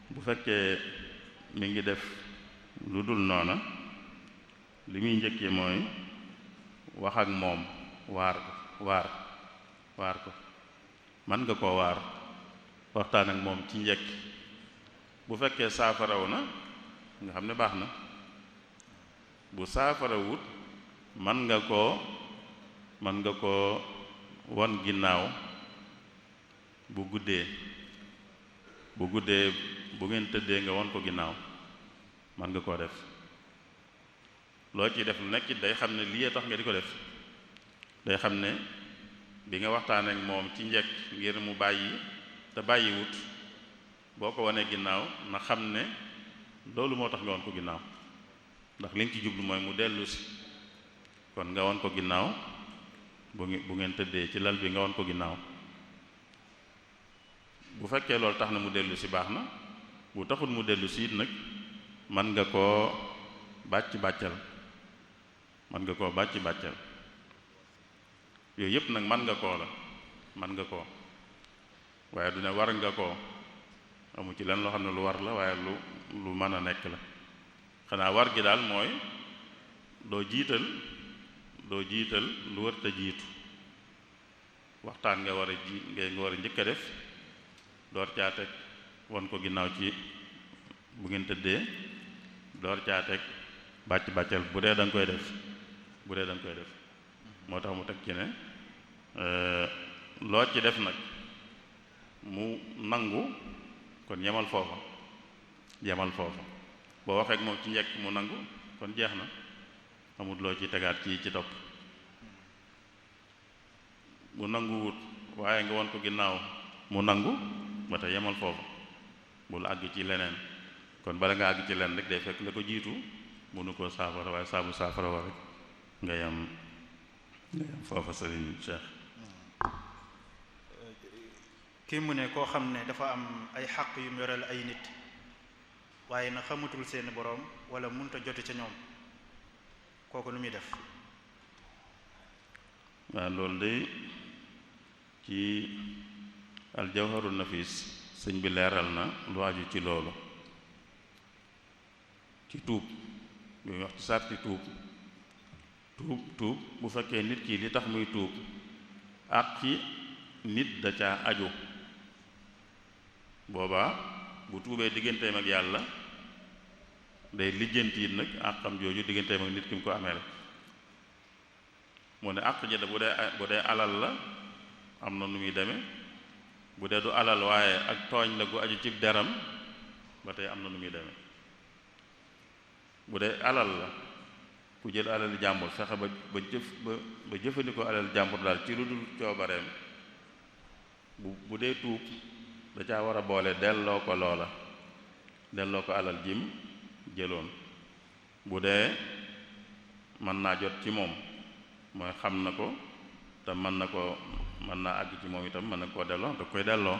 bu fekkee mi ngi def lu dul noona li muy njëkkee mooy wax ak moom waar ko man nga koo waar waxtaan ak moom ci njëkk bu fekkee saafaraw na nga xam ne baax na bu saafarawut man nga koo won ginnaaw bu guddee bu ngeen tëddee nga won ko ginnaaw man nga koo def loo ciy def lu nekk day xam ne lii tax nga di ko def day xam ne bi nga waxtaan ak moom ci njëkk ngir mu bàyyi te bàyyiwut boo ko wanee ginnaaw na xam ne loolu moo tax nga won ko ginnaaw ndax li nga ci jublu mooy mu dellu si kon nga won ko ginnaaw bu ngeen tëddee ci lal bi nga won ko ginnaaw bu fekkee loolu tax na mu dellu si baax na bu taxul mu dellu si it nag man nga koo bàccal yooyu yëpp nag man nga koo waaye du ne war nga koo amu ci len loo xam ne lu war la waaye lu mën a nekk la xanaa war gi daal mooy doo jiital lu wërta jiitu waxtaan nga war a njëkk a def door caa teg won ko ginnaaw ci bu ngeen tëddee door caa teg bàccal bu dee da nga koy def moo tax mu teg ci ne loo ci def nag mu nangu kon yemal foofa boo waxee ak moom ci njëkk mu nangu kon jeex na amul loo ci tegaat ci topp bu nanguwut waaye nga won ko ginnaaw mu nangu ba tey yemal foofa bul àgg ci leneen kon bala nga àgg ci leneen rek day fekk la ko jiitu mënu koo saafara waaye saabu saafara wa rek nga yem foofa sëriñ Cheikh. kii mu ne koo xam ne dafa am ay xaq yu mu yoreel ay nit waaye na xamatul seeni boroom wala mënta jote ca ñoom kooku nu muy def. waaw loolu de ci aljawharun nafis sëñ bi leeral na lu aju ci loolu ci tuub yooyu wax ci sarti tuub bu fekkee nit ki li tax muy tuub ak ci nit da caa aju boobaa bu tuubee digganteem ak yàlla day lijjanti it nag ak xam jooju digganteem ak nit ki mu ko amee la moo ne àq ji da bu dee alal la am na nu muy demee bu dee du alal waaye ak tooñ la gu aju ci deram ba tey am na nu muy demee bu dee alal la ku jël alal jàmbur fexe ba jëfandikoo alal jàmbur daal ci lu dul coobareem bu dee tuub da caa war a boole delloo ko alal jim jëloon bu dee mën naa jot ci moom mooy xam na ko te mën naa àgg ci moom itam mën na koo delloo da koy delloo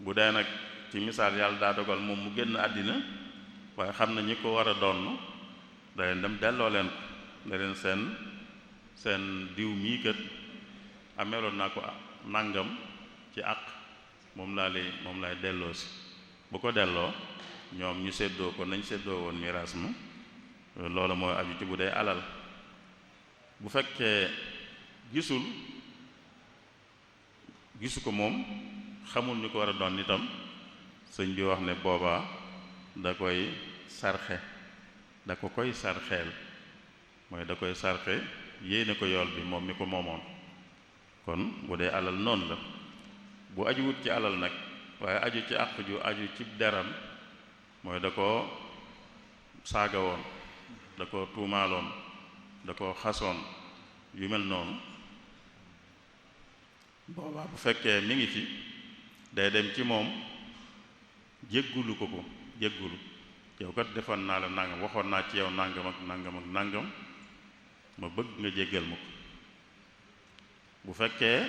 bu dee nag ci misaal yàlla daa dogal moom mu génn àddina waaye xam na ñi ko war a donn da leen dem delloo leen ko ne leen seen diw mii kët ameeloon naa ko nàngam ci àq moom laay delloo si bu ko delloo ñoom ñu séddoo ko nañ séddoo woon miraas ma loolu mooy aju ci bu dee alal bu fekkee gisu ko moom xamul ñu ko war a doon itam sëñ bi wax ne boobaa da koy sarxe da ko koy sarxeel mooy da koy sarxe yéene ko yool bi moom mi ko moomoon kon bu dee alal noonu la bu ajuwut ci alal nag waaye aju ci àq ju aju ci deram mooy da ko saaga woon da ko tuumaaloon da ko xasoon yu mel noonu boobaa bu fekkee mi ngi fi day dem ci moom jéggulu ko jéggulu yow kat defoon naa la nangam waxoon naa ci yow nangam ak nangam ak nangam ma bëgg nga jéggal ma ko bu fekkee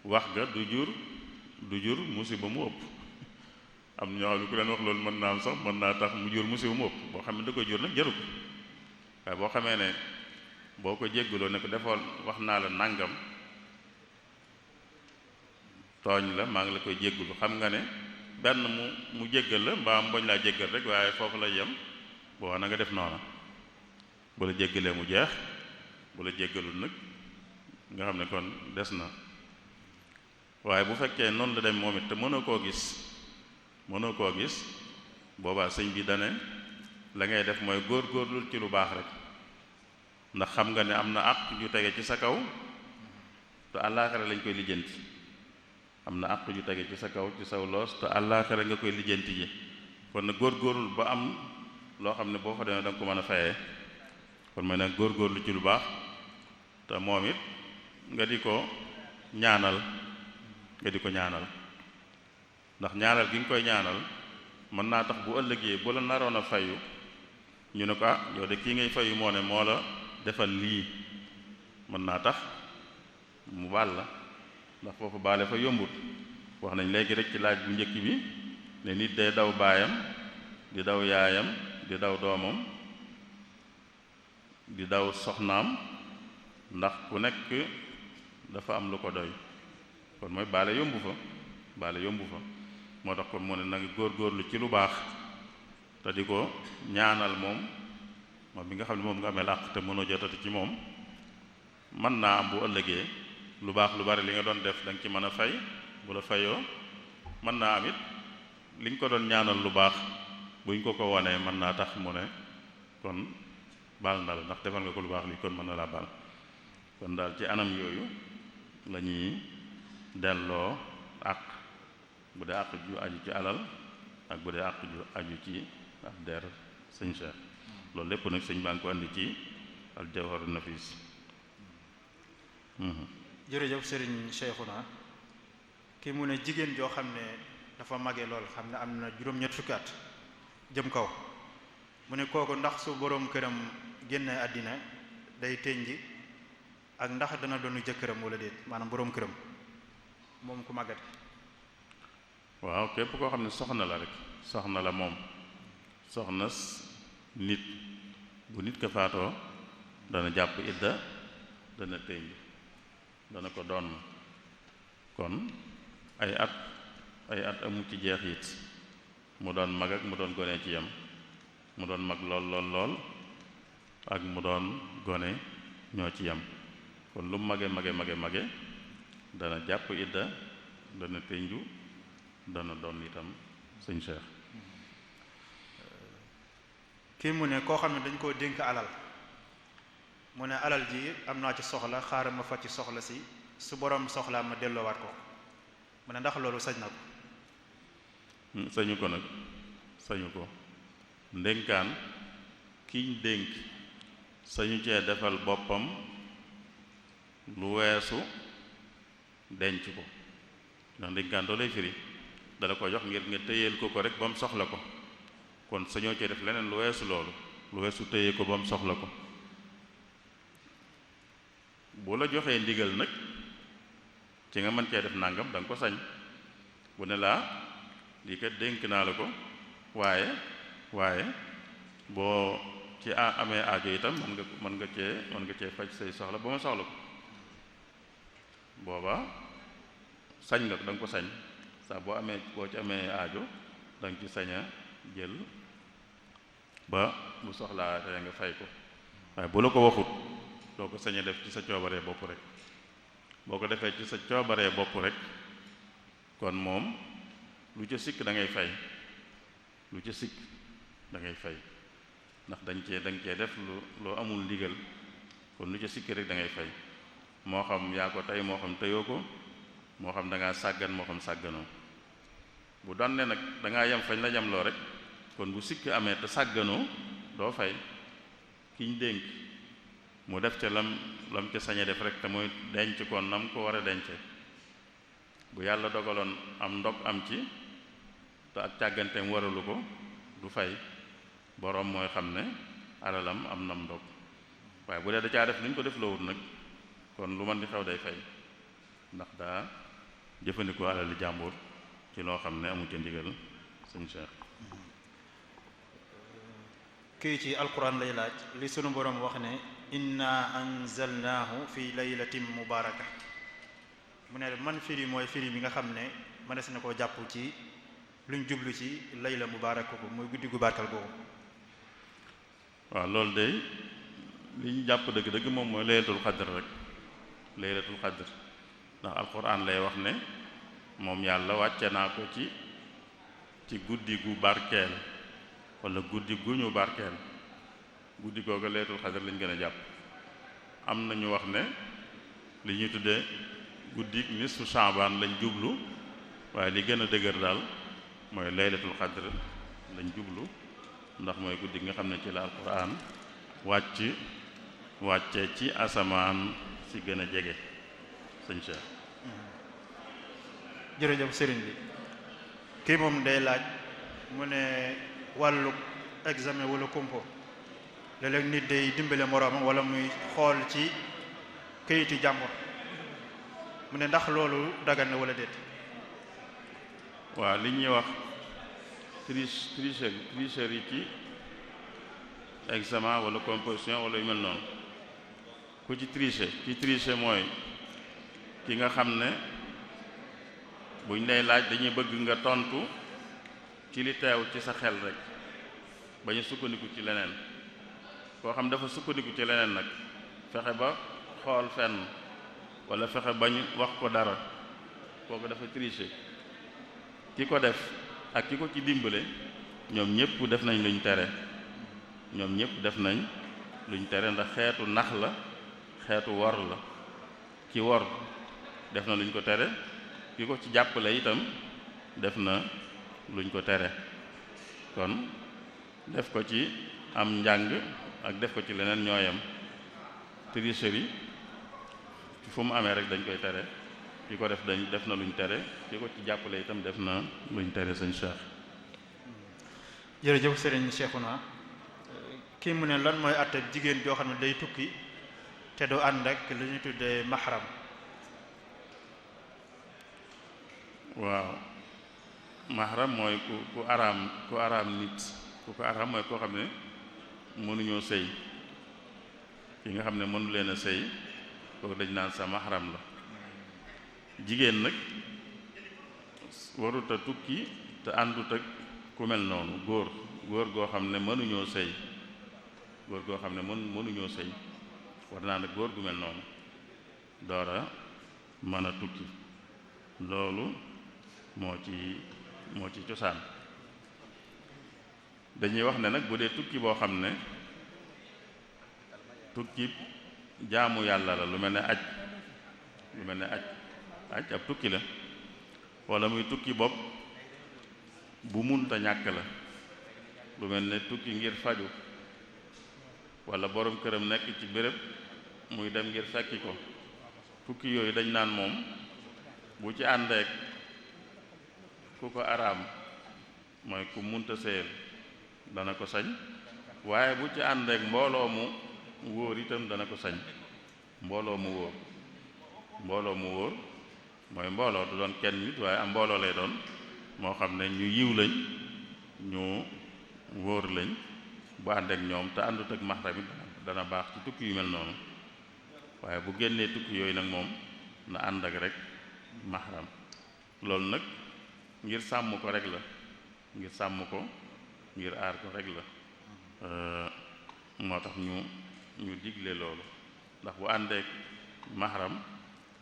wax ga du jur musiba mu ëpp am ñoo xam ne ku leen wax loolu mën naa am sax mën naa tax mu jur musiba mu ëpp boo xam ne da koy jur nag jaru ko waaye boo xamee ne boo ko jéggaloo ne ko defoon wax naa la nangam tooñ la maa ngi la koy jéggalu xam nga ne benn mu jéggal la mbaa mboñ laa jéggal rek waaye foofu la yem boo na nga def noona bu la jéggalee mu jeex bu la jéggalul nag nga xam ne kon des na waaye bu fekkee noonu la dem moom it te mënoo koo gis boobaa sëñ bi dane la ngay def mooy góor-góorlul ci lu baax rek ndax xam nga ne am na àq ju tege ci sa kaw te àllaaxira lañ koy lijjanti am na àq ju tege ci sa kaw ci saw loos te àllaaxira nga koy lijjanti ji kon nag góor-góorlul ba am loo xam ne boo fa demee da nga ko mën a fayee kon mooy nag góor-góorlu ci lu baax te moom it nga di ko ñaanal ndax ñaanal gi nga koy ñaanal mën naa tax bu ëllëgee bu la naroon a fayu ñu ne ko yow de kii ngay fayu moo ne moo la defal lii mën naa tax mu baal la ndax foofu baale fa yombut wax nañ léegi rek ci laaj bu njëkk bi ne nit day daw baayam di daw yaayam di daw doomam di daw soxnaam ndax ku nekk dafa am lu ko doy kon mooy baale yombu fa moo tax kon mu ne na nga góorgóorlu ci lu baax te di ko ñaanal moom bi nga xam ne moom nga amee àq te mënoo jotati ci moom mën naa am bu ëllëgee lu baax lu bari li nga doon def da nga ci mën a fay bu la fayoo mën naa am it li nga ko doon ñaanal lu baax buñ ko wanee mën naa tax mu ne kon baal na la ndax defal nga ko lu baax li kon mën na laa baal kon daal ci anam yooyu la ñuy delloo àq bu dee àq ju aju ci alal ak bu dee àq ju aju ci ab der sëñ Cheikh loolu lépp nag sëñ baa ngi ko andi ci al jawharu nafis jërëjëf sëriñ Cheikhouna ki mu ne jigéen joo xam ne dafa mage lool xam ne am na juróom-ñett fukki at jëm kaw mu ne kooku ndax su boroom këram génne àddina day tënji ak ndax dana doonu jëkkëram wala déet maanaam boroom këram moom ku màggat waaw képp koo xam ne soxna la rek soxna la moom soxna nit bu nit ka faatoo dana jàpp idda dana tënj dana ko doon kon ay at amu ci jeex it mu doon mag ak mu doon gone ci yam mu doon mag lool ak mu doon gone ñoo ci yem kon lu mage dana jàpp idda dana tënju dana doon itam sëñ Cheikh. kii mu ne koo xam ne dañ koo dénk alal mu ne alal ji am naa ci soxla xaaral ma fa ci soxla si su borom soxlaa ma delloowaat ko mu ne ndax loolu sañ na ko. sañu ko nag sañu ko ndénkaan kiñ dénk sañu cee defal boppam lu weesu denc ko ndax ndénkaan doo lay firi dala ko jox ngir nga téyeel ko rek ba mu soxla ko kon sañoo cee def leneen lu weesu loolu lu weesu téye ko ba mu soxla ko bu la joxee ndigal nag ci nga mën cee def nangam da nga ko sañ bu ne laa lii kat dénk naa la ko waaye boo ci amee aajo itam mën nga cee faj say soxla ba ma soxla ko booba sañ nga da nga ko sañ saa boo ci amee aajo da nga ci sañ a jël ba bu soxlaa te nga fay ko waaye bu la ko waxut doo ko sañ a def ci sa coobaree bopp rek boo ko defee ci sa coobaree bopp rek kon moom lu ca sikk da ngay fay lu ca sikk da ngay fay ndax da nga cee def loo amul ndigal kon lu ca sikk rek da ngay fay moo xam yaa ko tey moo xam teyoo ko moo xam da ngaa sàggan moo xam sàgganoo bu doon ne nag da ngaa yem fañ la yemloo rek kon bu sikk amee te sàgganoo doo fay kiñ dénk mu def ca lam ca sañe def rek te muy denc kon nam ko war a dence bu yàlla dogaloon am ndog am ci te ak càgganteem waralu ko du fay boroom mooy xam ne alalam am nam ndog waaye bu dee da caa def li ñu ko def loowut nag kon lu man di xew day fay ndax daa jëfandikoo alali jàmbur ci loo xam ne amu ca ndigal sëñ Cheikh. kii ci alquran lay laaj li sunu boroom wax ne inna anzalnaahu fi laylatin mubaraka mu ne man firi mooy firi bi nga xam ne mënees na koo jàpp ci luñ jublu ci layla mubaraka ko muy guddi gu barkal googu. waaw loolu de li ñu jàpp dëgg-dëgg moom mooy laylatul xadr rek laylatul xadr ndax alquran lay wax ne moom yàlla wàcce naa ko ci guddi gu barkeel wala guddi gu ñu barkeel guddi googu laylatul xadr lañ gën a jàpp am na ñu wax ne li ñuy tuddee guddi nisfu Shaaban lañ jublu waaye li gën a dëgër daal mooy laylatul xadr lañ jublu ndax mooy guddi nga xam ne ci la alquran wàcce ci asamaan si gën a jege sëñ Cheikh. jërëjëf sëriñ bi kii moom day laaj mu ne wàllu examen wala compo léeg-léeg nit day dimbale moroomam wala muy xool ci këyiti jàmbur mu ne ndax loolu dagan na wala déet. waaw li ñuy wax tricherie yi ci examen wala composition wala yu mel noonu ku ci tricher mooy ki nga xam ne buñ lay laaj dañuy bëgg nga tontu ci li teew ci sa xel rek bañ a sukkandiku ci leneen koo xam dafa sukkandiku ci leneen nag fexe ba xool fenn wala fexe bañ wax ko dara kooku dafa tricher ki ko def ak ki ko ci dimbale ñoom ñëpp def nañ luñ tere ndax xeetu nax la xeetu wor la ki wor def na luñ ko tere ki ko ci jàppale itam def na luñ ko tere kon def ko ci am njàng ak def ko ci leneen ñooyam tricherie ci fu mu amee rek dañ koy tere ki ko def na luñ tere ki ko ci jàppale itam def na luñ tere sëñ Cheikh. jërëjëf sëriñ Cheikhouna kii mu ne lan mooy àtte jigéen joo xam ne day tukki te du ànd ak li ñu tuddee mahram. waaw mahram mooy ku araam nit ku ko araam mooy koo xam ne mënuñoo sëy ki nga xam ne mënu leen a sëy kooku dañ naan sa mahram la jigéen nag warut a tukki te àndut ak ku mel noonu góor góor goo xam ne mënuñoo sëy góor goo xam ne mënuñoo sëy war naa nag góor gu mel noonu doora mën a tukki loolu moo ci cosaan dañuy wax ne nag bu dee tukki boo xam ne tukki jaamu yàlla la lu mel ne aj ab tukki la wala muy tukki bopp bu munta ñàkk la lu mel ne tukki ngir faju wala borom këram nekk ci béréb muy dem ngir fekki ko tukki yooyu dañ naan moom bu ci àndeek ku ko araam mooy ku munta séyal dana ko sañ waaye bu ci àndeek mbooloo mu wóor itam dana ko sañ mbooloo mu wóor mooy mbooloo du doon kenn nit waaye am mbooloo lay doon moo xam ne ñu yiw lañ ñu wóor lañ bu ànd ak ñoom te àndut ak maxram it dana baax ci tukki yu mel noonu waaye bu génnee tukki yooyu nag moom na ànd ak rek maxram loolu nag ngir sàmm ko rek la ngir sàmm ko ngir aar ko rek la moo tax ñu digle loolu ndax bu àndeek maxram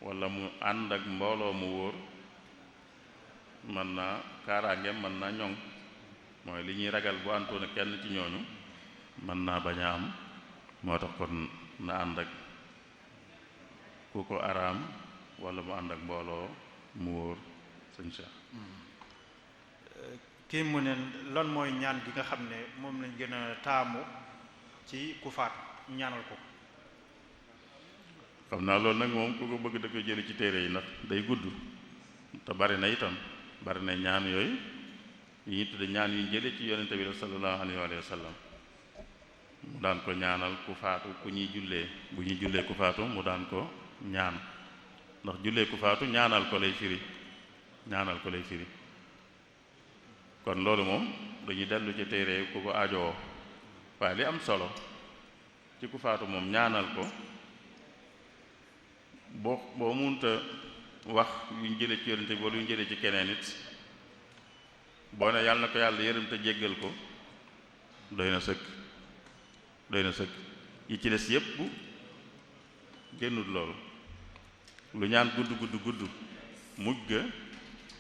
wala mu ànd ak mbooloo mu wóor mën naa kaaraangeem mën naa ñoŋ mooy li ñuy ragal bu àntoon ak kenn ci ñooñu mën naa bañ a am moo tax kon na ànd ak ku ko araam wala mu ànd ak mbooloo mu wóor sëñ Cheikh. kii mu ne lan mooy ñaan gi nga xam ne moom lañ gën a taamu ci ku faat ñaanal ko. xam naa loolu nag moom ku ko bëgg da koy jëli ci téere yi ndax day gudd te bari na itam bari na ñaan yooyu yi ñu tudde ñaan yu jële ci yonente bi sallallahu alayhi wa sallam mu daan ko ñaanal ku faatu ku ñuy jullee bu ñuy jullee ku faatu mu daan ko ñaan ndax jullee ku faatu ñaanal ko lay firi kon loolu moom dañuy dellu ci téere ku ko aajowoo waaye li am solo ci ku faatu moom ñaanal ko boo munta wax yuñ jële ci yonente bi wala yuñ jële ci keneen it boo ne yàlla na ko yàlla yërëm te jéggal ko doy na sëkk yi ci des yépp génnut loolu lu ñaan gudd mujj ga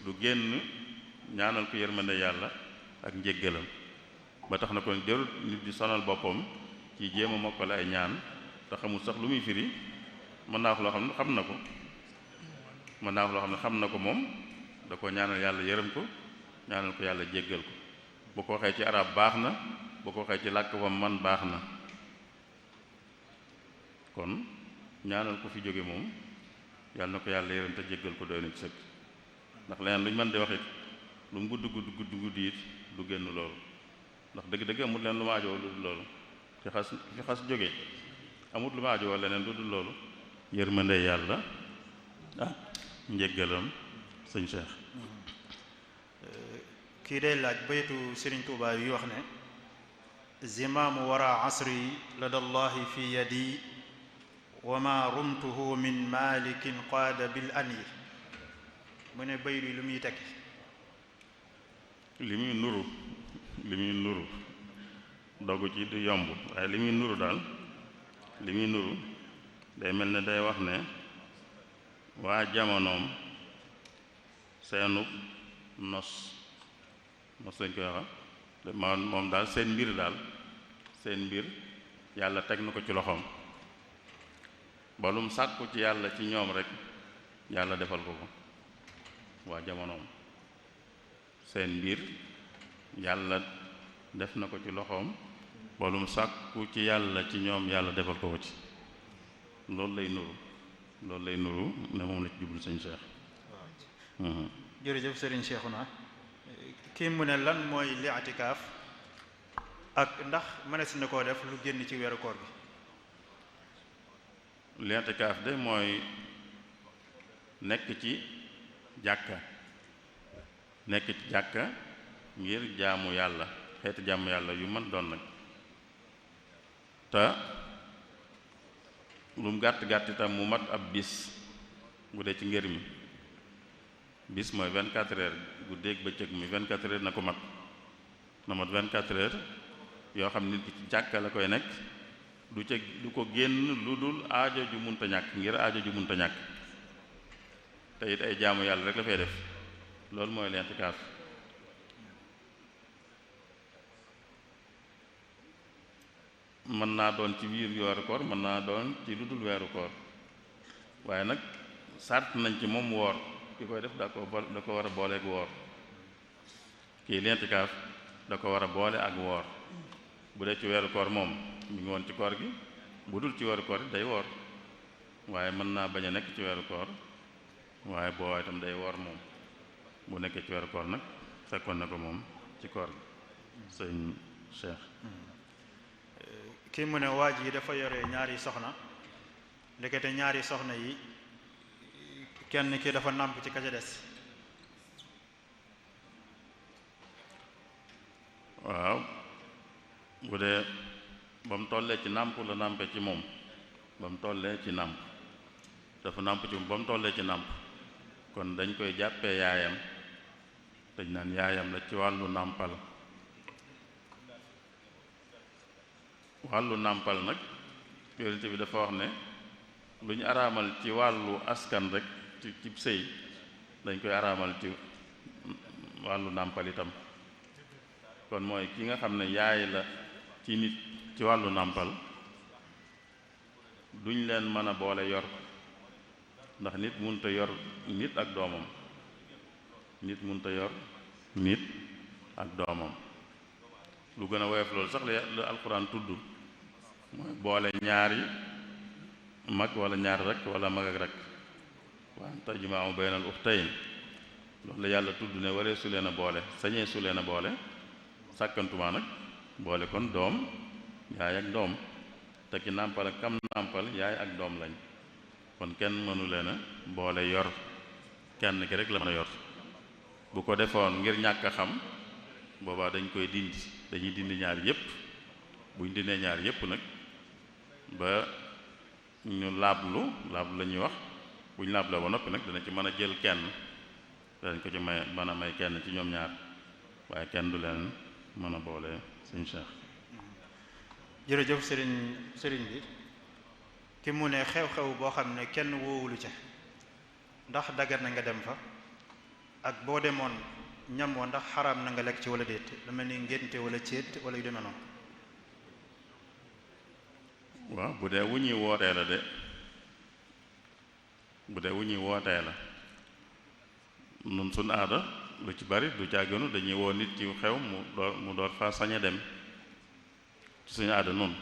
du génn ñaanal ko yërmande yàlla ak njéggalam ba tax na kon jarut nit di sonal boppam ci jéem a mokkale ay ñaan te xamul sax lu muy firi mën naa wax loo xam ne xam na ko moom da ko ñaanal yàlla yërëm ko ñaanal ko yàlla jéggal ko bu ko waxee ci arab baax na bu ko waxee ci làkk wam man baax na kon ñaanal ko fi jóge moom yàlla na ko yàlla yërëm te jéggal ko doy na ci sëkk ndax leneen lu ñu mën di wax it lu mu gudd it du génn loolu ndax dëgg-dëgg amul leen lu ma ajoo lu dul loolu fi xas jóge amul lu ma ajoo leneen lu dul loolu yërmande yàlla ah njéggalam sëñ Cheikh. kii day laaj baytu Serigne Touba yi wax ne zimaamu wara asri ladallahi fi yadi wa ma rumtuhu min malikin qaada bil anyi mu ne baytu yi lu muy tekki. li muy nuru dogu ci du yomb waaye li muy nuru day mel ne day wax ne waa jamonoom seenu nos lañ koy waxa moom daal seen mbir yàlla teg na ko ci loxoom ba lum sàkku ci yàlla ci ñoom rek yàlla defal ko waa jamonoom seen mbir yàlla def na ko ci loxoom ba lum sàkku ci yàlla ci ñoom yàlla defal ko ci loolu lay nuru ne moom la ci jublu sëñ Cheikh. jërëjëf Serigne Cheikhouna kii mu ne lan mooy li'tikaaf ak ndax mënees na koo def lu génn ci weeru koor bi. li'tikaaf de mooy nekk ci jàkka ngir jaamu yàlla xeeti jaamu yàlla yu mën doon nag te lu mu gàtt itam mu mat ab bis bu dee ci ngër mi bis mooy 24 heures guddeeg bëccëg mi 24 heures na ko mat na mat 24 heures yoo xam nit ki ci jàkka la koy nekk du ko génn lu dul aajo ju munta ñàkk ngir aajo ju munta ñàkk te it ay jaamu yàlla rek la fay def loolu mooy l'intikaaf mën naa doon ci biir weeru koor mën naa doon ci lu dul weeru koor waaye nag sart nañ ci moom woor ki koy def da ko war a boole ak woor kii l'intikaaf da ko war a boole ak woor bu dee ci weeru koor moom mi ngi woon ci koor gi bu dul ci weeru koor it day woor waaye mën naa bañ a nekk ci weeru koor waaye boo waaye itam day woor moom bu nekkee ci weeru koor nag fekkoon na ko moom ci koor gi sëñ Cheikh. kii mu ne waa ji dafa yore ñaari soxna ndekete ñaari soxna yi kenn ki dafa nàmp ci ka ca des. waaw bu dee ba mu tollee ci nàmp la nàmpe ci moom ba mu tollee ci nàmp dafa nàmp ci moom ba mu tollee ci nàmp kon dañ koy jàppee yaayam dañ naan yaayam la ci wàllu nàmpal nag Yonent bi dafa wax ne lu ñu araamal ci wàllu askan rek ci sëy dañ koy araamal ci wàllu nàmpal itam kon mooy ki nga xam ne yaay la ci nit ci wàllu nàmpal duñ leen mën a boole yor ndax nit mënta yor nit ak doomam lu gën a woyof loolu sax la alxuraan tudd mooy boole ñaari mag wala ñaari rek wala mag ak rek wa an tajma'u baynal ukhtayn loolu la yàlla tudd ne waree su leen a boole sañee su leen a boole sàkkantumaa nag boole kon doom yaay ak doom te ki nàmpal ak kam nàmpal yaay ak doom lañ kon kenn mënu leen a boole yor kenn ki rek la mën a yor bu ko defoon ngir ñàkk a xam boobaa dañuy dindi ñaar yépp buñ dindee ñaar yépp nag ba ñu laablu la ñuy wax buñ laabloo ba noppi nag dana ci mën a jël kenn dañ ko ci mën a may kenn ci ñoom ñaar waaye kenn du leen mën a boole sëñ Cheikh. jërëjëf sëriñ bi ki mu ne xew-xew boo xam ne kenn woowulu ca ndax dagat na nga dem fa ak boo demoon ñam wa ndax xaraam na nga lekk ci wala déet lu mel ni ngénte wala céet wala yu demee noonu. waaw bu dee wu ñuy wootee la nun suñ aada lu ci bari du càgganu dañuy woo nit ci xew mu door fa sañ a dem ci suñu aada nun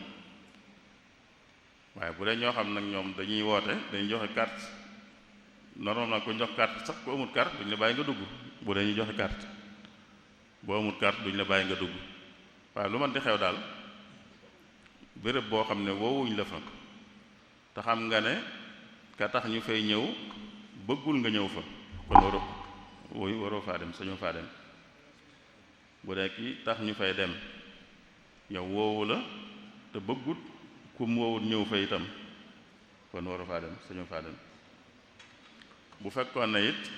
waaye bu dee ñoo xam nag ñoom dañuy woote dañuy joxe carte normalement ku jox carte sax ku amul carte duñ la bàyyi nga dugg bu dee ñu joxe carte boo amul carte duñ la bàyyi nga dugg waaye lu man di xew daal béréb boo xam ne woowuñ la fa te xam nga ne ka tax ñu fay ñëw bëggul nga ñëw fa kon waroo faa dem sañoo faa dem bu dee ki tax ñu fay dem yow woowu la te bëggut ku mu woowut ñëw fa itam kon waroo faa dem sañoo faa dem bu fekkoon na it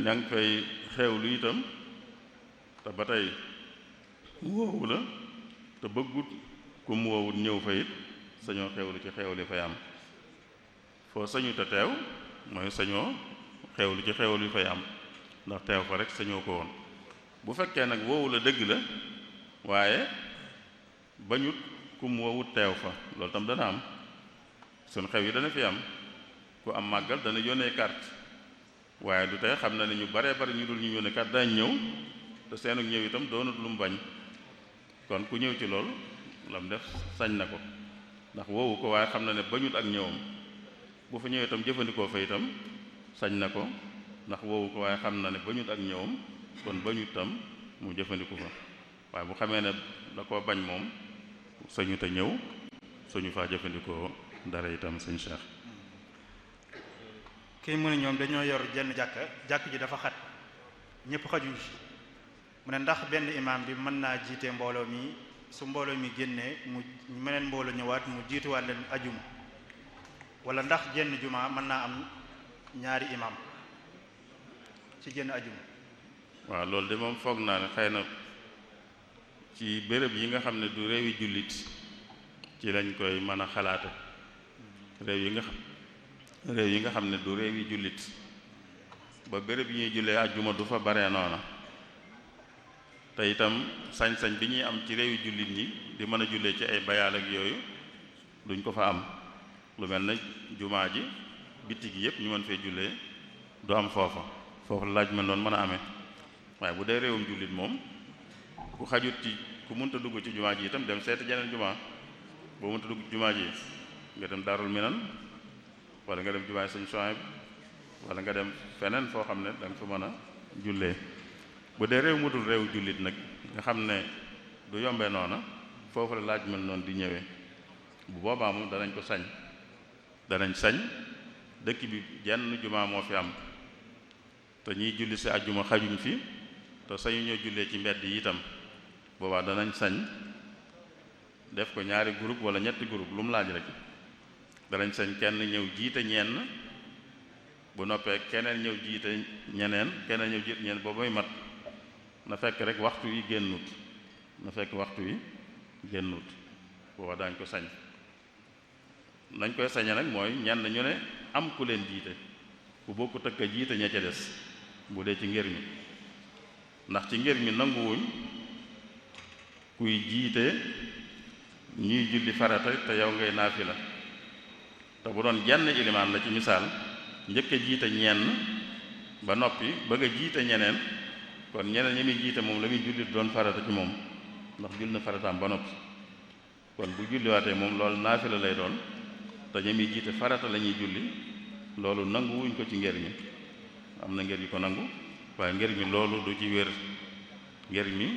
ña ngi fay xewlu itam te ba tey woowu la te bëggut ku mu woowut ñëw fa it sañoo xewlu ci xewli fay am foo sañu te teew mooy sañoo xewlu ci xewlu fay am ndax teew fa rek sañoo ko woon bu fekkee nag woowu la dëgg la waaye bañut ku mu woowut teew fa loolu tam dana am suñ xew yi dana fi am ku am màggal dana yónnee carte waaye du tey xam na ne ñu baree bari ñu dul ñu yónnee carte dañ ñëw te seenu ñëw itam doonut lu mu bañ kon ku ñëw ci loolu lam def sañ na ko ndax woowu ko waaye xam na ne bañut ak ñëwam bu fa ñëwee itam jëfandikoo fa itam sañ na ko ndax woowu ko waaye xam na ne bañut ak ñëwam kon bañut itam mu jëfandiku fa waaye bu xamee ne da koo bañ moom sañu te ñëw suñu faa jëfandikoo dara itam sëñ Cheikh. kii mu ne ñoom dañoo yor jenn jàkk ji dafa xat ñëpp xajuñ ci mu ne ndax benn imaam bi mën naa jiite mbooloo mi su mbooloo mi génnee mu meneen mbooloo ñëwaat mu jiituwaat leen ajuma wala ndax jenn jumaa mën naa am ñaari imaam ci jenn ajuma. waaw loolu de moom foog naa ne xëy na ci béréb yi nga xam ne du réewi jullit ci lañ koy mën a xalaate réew yi nga xam ne du réewi jullit ba béréb yi ñuy jullee àjjuma du fa bare noona te itam sañ-sañ bi ñuy am ci réewi jullit ñi di mën a jullee ci ay bayaal ak yooyu duñ ko fa am lu mel na jumaa ji bitti gi yëpp ñu mën fee jullee du am foofu la laaj mel noonu mën a amee waaye bu dee réewum jullit moom ku xajut ci ku mënta dugg ci jumaa ji itam dem seeti jeneen jumaa boo mënta dugg ci jumaa ji nga dem Daarul Minan wala nga dem jumaa Sëñ Suhayb wala nga dem feneen foo xam ne da nga fa mën a jullee bu dee réew mu dul réewu jullit nag nga xam ne du yombee noona foofu la laaj mel noonu di ñëwee bu boobaa moom danañ sañ dëkk bi jenn jumaa moo fi am te ñiy julli si àjjuma xajuñ fi te sañu ñoo jullee ci mbedd yi itam boobaa danañ sañ def ko ñaari groupe wala ñetti groupe lu mu laaj rek danañ sañ kenn ñëw jiite ñenn bu noppee keneen ñëw jiite ñeneen keneen ñëw jiite ñeneen boobu muy mat na fekk rek waxtu yi génnut boobaa daañ ko sañ nañ koy sañe nag mooy ñenn ñu ne am ku leen jiite bu bokku tëkk a jiite ña ca des bu dee ci ngir mi ndax ci ngir mi nanguwuñ kuy jiite ñuy julli farata te yow ngay naafila te bu doon jenn ilimaan la ci misaal njëkk a jiite ñenn ba noppi bëgg a jiite ñeneen kon ñeneen ñi muy jiite moom la muy julli doon farata ci moom ndax julli na farataam ba noppi kon bu julliwaatee moom loolu naafila lay doon te ñi muy jiite farata la ñuy julli loolu nangu wuñ ko ci ngër mi am na ngër yu ko nangu waaye ngër mi loolu du ci wér ngër mi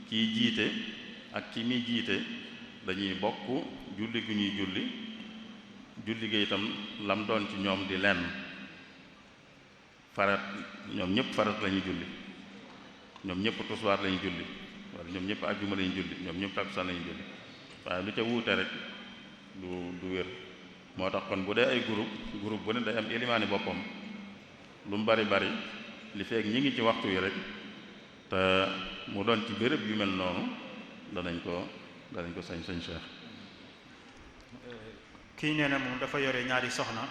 kiy jiite ak ki muy jiite dañuy bokk julli gu ñuy julli gi itam lam doon ci ñoom di lenn farat ñoom ñëpp farat la ñuy julli ñoom ñëpp tisbaar la ñuy julli wala ñoom ñëpp àjjuma la ñuy julli ñoom ñëpp takkusaan la ñuy julli waaye lu ca wuute rek du wér moo tax kon bu dee ay groupe bu ne day am ilimaani boppam lu mu bari li feek ñi ngi ci waxtu yi rek te mu doon ci béréb yu mel noonu danañ ko sañ Cheikh. kii nee na moom dafa yore ñaari soxna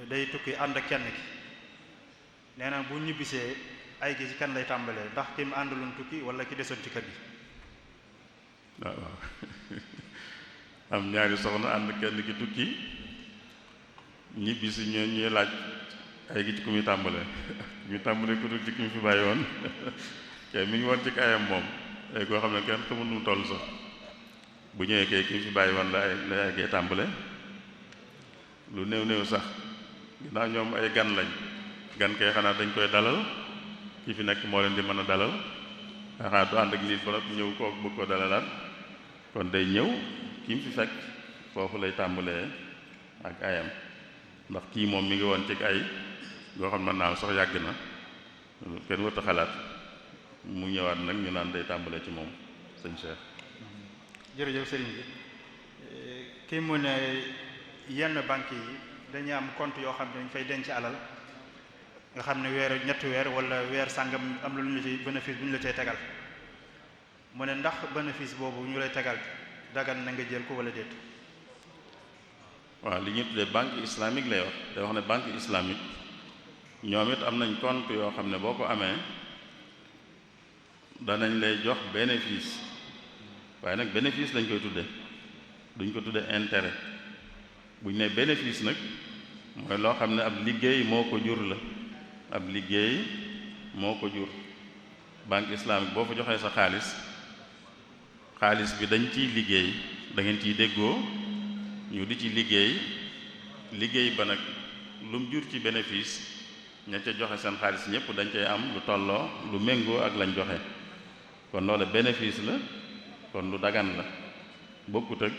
day tukki ànd ak kenn ki nee na bu ñibbisee ay gi ci kan lay tàmbalee ndax ki mu àndaloon tukki wala ki desoon ci kër gi. waaw am ñaari soxna ànd kenn ki tukki ñibbisi ñuy laaj ay gi ci ku muy tàmbalee ñu tàmbalee ku dul ci ki mu fi bàyyi woon kay mi ngi woon ci ayam moom ay koo xam ne kenn xamul nu mu toll sax bu ñëwee kay ki mu fi bàyyi woon la ay gee tàmbale lu néew sax ginnaaw ñoom ay gan lañ gan kay xanaa dañ koy dalal ki fi nekk moo leen di mën a dalal xanaa du ànd ak nit ba noppi ñëw kooku bëgg ko dalalaat kon day ñëw ki mu fi fekk foofu lay tàmbalee ak ayam ndax kii moom mi ngi woon ci ay goo xam mën naa sax yàgg na kenn wërta xalaat mu ñëwaat nag ñu naan day tàmbalee ci moom sëñ Cheikh. jërëjëf sëriñ bi kii mu ne yenn banque yi dañuy am compte yoo xam ne dañ fay denc alal nga xam ne ñetti weer wala weer sàngam am lu ñu ci bénéfice bu ñu la tee tegal mu ne ndax bénéfice boobu ñu lay tegal dagan na nga jël ko wala déet. waaw li ñuy tuddee banque islamique lay wax day wax ne banque islamique ñoom it am nañ compte yoo xam ne boo ko amee danañ lay jox bénéfice waaye nag bénéfice lañ koy tudde duñ ko tudde intérêt buñ ne bénéfice nag mooy loo xam ne ab liggéey moo ko jur la ab liggéey moo ko jur banque islamique boo fa joxee sa xaalis bi dañ ciy liggéey da ngeen ciy déggoo ñu di ci liggéey ba nag lu mu jur ci bénéfice ña ca joxe seen xaalis ñëpp dañ cay am lu tolloo lu méngoo ak lañ joxe kon loolu bénéfice la kon lu dagan la bokkut ak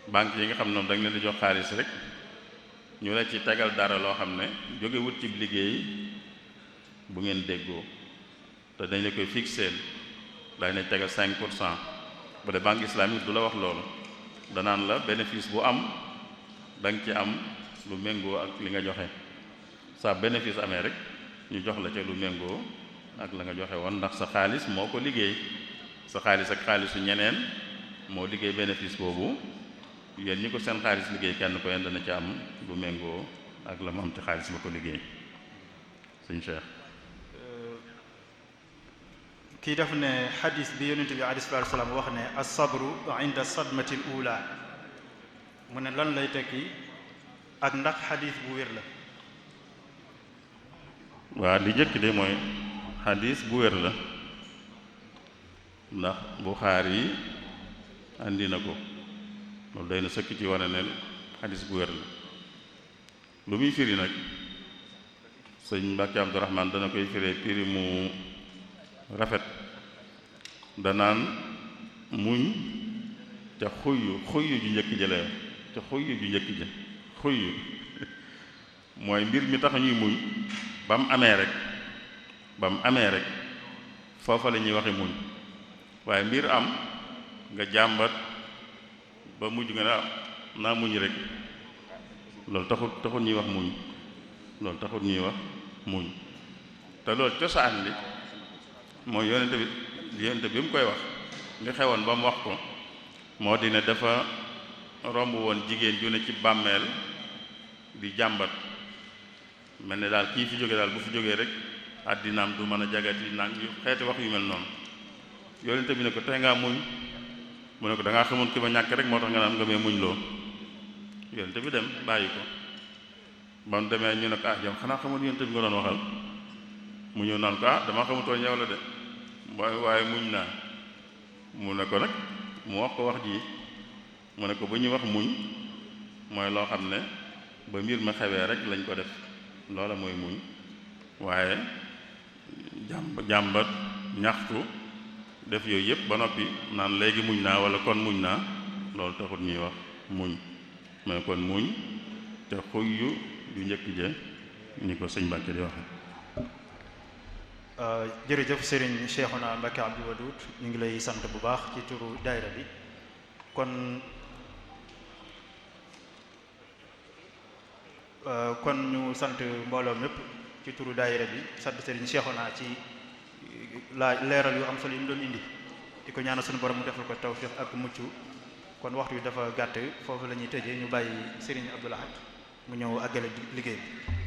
banque yi nga xam ne dañ leen di jox xaalis rek ñu la ci tegal dara loo xam ne jóge wut ci liggéey bu ngeen déggoo te dañ la koy fixeel dañ lay tegal 5 pour cent bu dee banque islamique du la wax loolu danaan la bénéfice bu am da nga ci am lu méngoo ak li nga joxe sa bénéfice amee rek ñu jox la ca lu méngoo ak la nga joxe woon ndax sa xaalis moo ko liggéey sa xaalis ak xaalisu ñeneen moo liggéey bénéfice boobu yéen ñi ko seen xaalis liggéey kenn ko yéen dana ci am bu méngoo ak la mu am ci xaalis ba ko liggéey sëñ Cheikh. kii daf ne xadis bi yonent bi alayhi salaatu wa salaam wax ne as-sabru inda sadmati al-ula mu ne lan lay tekki ak ndax xadis bu wér la. waa li jëkk de mooy xadis bu wér la ndax Buxaari andi na ko loolu day na sëkk ci wane ne xadis bu wér la lu muy firi nag sëñ Mbàkke Abdurahmaan dana koy firee firi mu rafet danaan muñ ca xuyyu ju njëkk jëlee ca xuyyu ju njëkk jë xuyyu mooy mbir mi tax ñuy muñ ba mu amee rek foofa la ñuy waxe muñ waaye mbir am nga jàmbat ba mujj nga naa muñ rek loolu taxut ñuy wax muñ te loolu cosaan li mooy yonente bi mu koy wax nga xewoon ba mu wax ko moo di ne dafa romb woon jigéen ju ne ci bàmmeel di jàmbat mel ne daal kii fi jóge daal bu fi jógee rek àddinaam du mën a jagati nang yu xeeti wax yu mel noonu yonente bi ne ko tey ngaa muñ mu ne ko da ngaa xamoon ki ma ñàkk rek moo tax nga naan nga may muñ loo yonente bi dem bàyyi ko ba mu demee ñu ne ko yow xanaa xamoon yonente bi nga doon waxal mu ñëw naan ko dama xamutoon yow la de waaye muñ naa mu ne ko nag mu wax ko wax ji mu ne ko bu ñuy wax muñ mooy loo xam ne ba mbir ma xewee rek lañ ko def loola mooy muñ waaye jàmbat ñaxtu def yooyu yëpp ba noppi naan léegi muñ naa wala kon muñ naa loolu taxut ñuy wax muñ mais kon muñ te xuyyu ju njëkk je ni ko sëñ Mbàkke di waxe jërëjëf Serigne Cheikhouna Mbacké Abdou Wadoud ñu ngi lay sant bu baax ci turu daayira bi kon ñu sant mbooloo mépp ci turu daayira bi sant Serigne Cheikhouna ci leeral yu am solo yi mu doon indi di ko ñaanal suñu borom mu defal ko tawfiq ak mucc kon waxtu bi dafa gàtt foofu la ñuy tëjee ñu bàyyi Serigne Abdou Lahad mu ñëw àggale liggéey bi